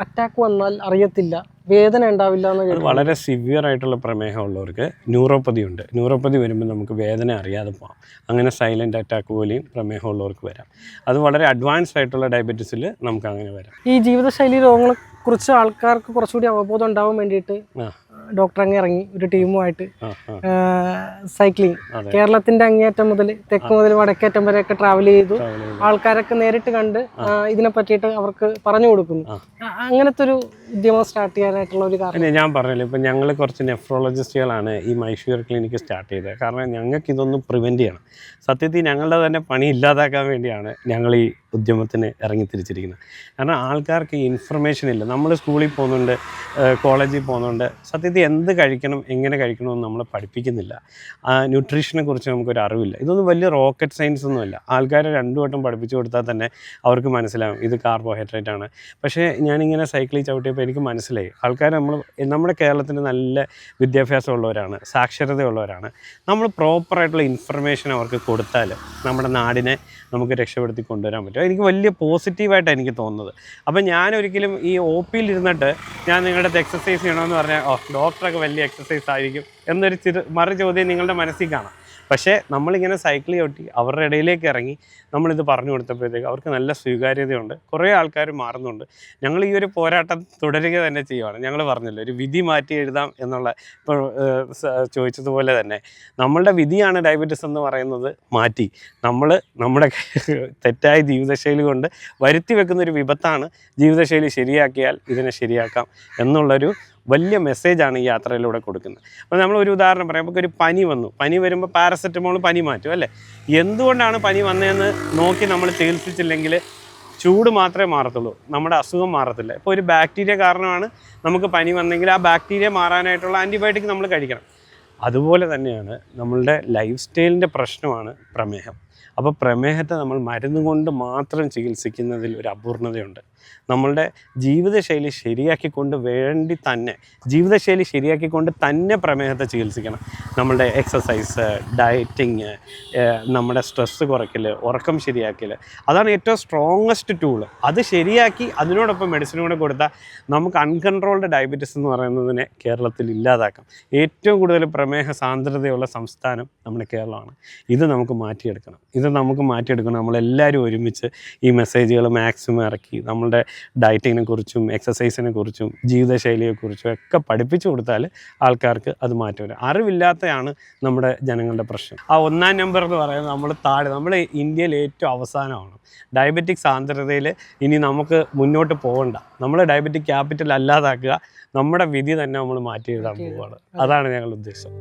അറ്റാക്ക് വന്നാൽ അറിയത്തില്ല, വേദന ഉണ്ടാവില്ല എന്ന് അത് വളരെ സിവിയർ ആയിട്ടുള്ള പ്രമേഹമുള്ളവർക്ക് ന്യൂറോപ്പതി ഉണ്ട്. ന്യൂറോപ്പതി വരുമ്പോൾ നമുക്ക് വേദന അറിയാതെ പോകാം. അങ്ങനെ സൈലൻ്റ് അറ്റാക്ക് പോലെയും പ്രമേഹമുള്ളവർക്ക് വരാം. അത് വളരെ അഡ്വാൻസ്ഡ് ആയിട്ടുള്ള ഡയബറ്റീസിൽ നമുക്ക് അങ്ങനെ വരാം. ഈ ജീവിതശൈലി രോഗങ്ങളെ കുറിച്ച് ആൾക്കാർക്ക് കുറച്ചുകൂടി അവബോധം ഉണ്ടാവാൻ വേണ്ടിയിട്ട് ഡോക്ടർ അങ്ങ് ഇറങ്ങി ഒരു ടീമുമായിട്ട് സൈക്ലിംഗ് കേരളത്തിന്റെ അങ്ങേയറ്റം മുതൽ തെക്ക് മുതൽ വടക്കേറ്റം വരെയൊക്കെ ട്രാവൽ ചെയ്തു. ആൾക്കാരൊക്കെ നേരിട്ട് കണ്ട് ഇതിനെ പറ്റിയിട്ട് അവർക്ക് പറഞ്ഞു കൊടുക്കുന്നു. അങ്ങനത്തെ ഒരു ഉദ്യമം സ്റ്റാർട്ട് ചെയ്യാനായിട്ടുള്ള ഒരു കാരണം ഞാൻ പറഞ്ഞല്ലോ, ഇപ്പം ഞങ്ങൾ കുറച്ച് നെഫ്രോളജിസ്റ്റുകളാണ് ഈ മൈഷൂർ ക്ലിനിക്ക് സ്റ്റാർട്ട് ചെയ്തത്. കാരണം ഞങ്ങൾക്ക് ഇതൊന്നും പ്രിവെൻറ്റ് ചെയ്യണം. സത്യത്തിൽ ഞങ്ങളുടെ തന്നെ പണി ഇല്ലാതാക്കാൻ വേണ്ടിയാണ് ഞങ്ങൾ ഈ ഉദ്യമത്തിന് ഇറങ്ങിത്തിരിച്ചിരിക്കുന്നത്. കാരണം ആൾക്കാർക്ക് ഈ ഇൻഫർമേഷൻ ഇല്ല. നമ്മൾ സ്കൂളിൽ പോകുന്നുണ്ട്, കോളേജിൽ പോകുന്നുണ്ട്, സത്യത്തിൽ എന്ത് കഴിക്കണം എങ്ങനെ കഴിക്കണമെന്ന് നമ്മൾ പഠിപ്പിക്കുന്നില്ല. ന്യൂട്രീഷനെ കുറിച്ച് നമുക്കൊരു അറിവില്ല. ഇതൊന്നും വലിയ റോക്കറ്റ് സയൻസ് ഒന്നുമല്ല. ആൾക്കാരെ 2 വട്ടം പഠിപ്പിച്ചു കൊടുത്താൽ തന്നെ അവർക്ക് മനസ്സിലാവും ഇത് കാർബോഹൈഡ്രേറ്റ് ആണ്. പക്ഷേ ഞാനിങ്ങനെ സൈക്കിളിൽ ചവിട്ടിയപ്പോൾ എനിക്ക് മനസ്സിലായി, ആൾക്കാർ നമ്മുടെ കേരളത്തിന് നല്ല വിദ്യാഭ്യാസമുള്ളവരാണ്, സാക്ഷരതയുള്ളവരാണ്. നമ്മൾ പ്രോപ്പറായിട്ടുള്ള ഇൻഫർമേഷൻ അവർക്ക് കൊടുത്താൽ നമ്മുടെ നാടിനെ നമുക്ക് രക്ഷപ്പെടുത്തി കൊണ്ടുവരാൻ പറ്റും. എനിക്ക് വലിയ പോസിറ്റീവായിട്ടാണ് എനിക്ക് തോന്നുന്നത്. അപ്പം ഞാനൊരിക്കലും ഈ OPയിൽ ഇരുന്നിട്ട് ഞാൻ നിങ്ങളുടെ അടുത്ത് എക്സസൈസ് ചെയ്യണമെന്ന് പറഞ്ഞാൽ ഡോക്ടറൊക്കെ വലിയ എക്സസൈസ് ആയിരിക്കും എന്നൊരു മറു ചോദ്യം നിങ്ങളുടെ മനസ്സിൽ കാണാം. പക്ഷേ നമ്മളിങ്ങനെ സൈക്കിൾ ചവിട്ടി അവരുടെ ഇടയിലേക്ക് ഇറങ്ങി നമ്മളിത് പറഞ്ഞു കൊടുത്തപ്പോഴത്തേക്ക് അവർക്ക് നല്ല സ്വീകാര്യതയുണ്ട്. കുറേ ആൾക്കാർ മാറുന്നുണ്ട്. ഞങ്ങൾ ഈ ഒരു പോരാട്ടം തുടരുക തന്നെ ചെയ്യുവാണ്. ഞങ്ങൾ പറഞ്ഞല്ലോ, ഒരു വിധി മാറ്റി എഴുതാം എന്നുള്ള, ഇപ്പോൾ ചോദിച്ചതുപോലെ തന്നെ നമ്മളുടെ വിധിയാണ് ഡയബറ്റിസ് എന്ന് പറയുന്നത് മാറ്റി നമ്മുടെ തെറ്റായ ജീവിതശൈലി കൊണ്ട് വരുത്തി വെക്കുന്നൊരു വിപത്താണ്. ജീവിതശൈലി ശരിയാക്കിയാൽ ഇതിനെ ശരിയാക്കാം എന്നുള്ളൊരു വലിയ മെസ്സേജാണ് ഈ യാത്രയിലൂടെ കൊടുക്കുന്നത്. അപ്പോൾ നമ്മളൊരു ഉദാഹരണം പറയാം. നമുക്കൊരു പനി വന്നു. പനി വരുമ്പോൾ പാരസെറ്റമോൾ പനി മാറ്റും അല്ലേ? എന്തുകൊണ്ടാണ് പനി വന്നതെന്ന് നോക്കി നമ്മൾ ചികിത്സിച്ചില്ലെങ്കിൽ ചൂട് മാത്രമേ മാറത്തുള്ളൂ, നമ്മുടെ അസുഖം മാറത്തില്ല. ഇപ്പോൾ ഒരു ബാക്ടീരിയ കാരണമാണ് നമുക്ക് പനി വന്നെങ്കിൽ ആ ബാക്ടീരിയ മാറാനായിട്ടുള്ള ആൻറ്റിബയോട്ടിക് നമ്മൾ കഴിക്കണം. അതുപോലെ തന്നെയാണ് നമ്മളുടെ ലൈഫ് സ്റ്റൈലിൻ്റെ പ്രശ്നമാണ് പ്രമേഹം. അപ്പോൾ പ്രമേഹത്തെ നമ്മൾ മരുന്ന് കൊണ്ട് മാത്രം ചികിത്സിക്കുന്നതിൽ ഒരു അപൂർണതയുണ്ട്. നമ്മളുടെ ജീവിതശൈലി ശരിയാക്കിക്കൊണ്ട് ജീവിതശൈലി ശരിയാക്കിക്കൊണ്ട് തന്നെ പ്രമേഹത്തെ ചികിത്സിക്കണം. നമ്മളുടെ എക്സസൈസ്, ഡയറ്റിങ്, നമ്മുടെ സ്ട്രെസ്സ് കുറയ്ക്കൽ, ഉറക്കം ശരിയാക്കൽ, അതാണ് ഏറ്റവും സ്ട്രോങ്ങസ്റ്റ് ടൂള്. അത് ശരിയാക്കി അതിനോടൊപ്പം മെഡിസിൻ കൂടെ കൊടുത്താൽ നമുക്ക് അൺകൺട്രോൾഡ് ഡയബറ്റിസ് എന്ന് പറയുന്നതിനെ കേരളത്തിൽ ഇല്ലാതാക്കാം. ഏറ്റവും കൂടുതൽ പ്രമേഹ സാന്ദ്രതയുള്ള സംസ്ഥാനം നമ്മുടെ കേരളമാണ്. ഇത് നമുക്ക് മാറ്റിയെടുക്കണം. നമ്മളെല്ലാവരും ഒരുമിച്ച് ഈ മെസ്സേജുകൾ മാക്സിമം ഇറക്കി നമ്മളുടെ ഡയറ്റിങ്ങിനെ കുറിച്ചും എക്സസൈസിനെ കുറിച്ചും ജീവിതശൈലിയെക്കുറിച്ചും ഒക്കെ പഠിപ്പിച്ചു കൊടുത്താൽ ആൾക്കാർക്ക് അത് മാറ്റം വരും. അറിവില്ലാത്തതാണ് നമ്മുടെ ജനങ്ങളുടെ പ്രശ്നം. ആ 1-ാം നമ്പർ എന്ന് പറയുന്നത് നമ്മൾ ഇന്ത്യയിൽ ഏറ്റവും അവസാനമാണ്. ഡയബറ്റിക് സാന്ദ്രതയിൽ ഇനി നമുക്ക് മുന്നോട്ട് പോകണ്ട. നമ്മൾ ഡയബറ്റിക് ക്യാപിറ്റൽ അല്ലാതാക്കുക, നമ്മുടെ വിധി തന്നെ നമ്മൾ മാറ്റി എഴുതാൻ പോവുകയാണ്. അതാണ് ഞങ്ങളുടെ ഉദ്ദേശം.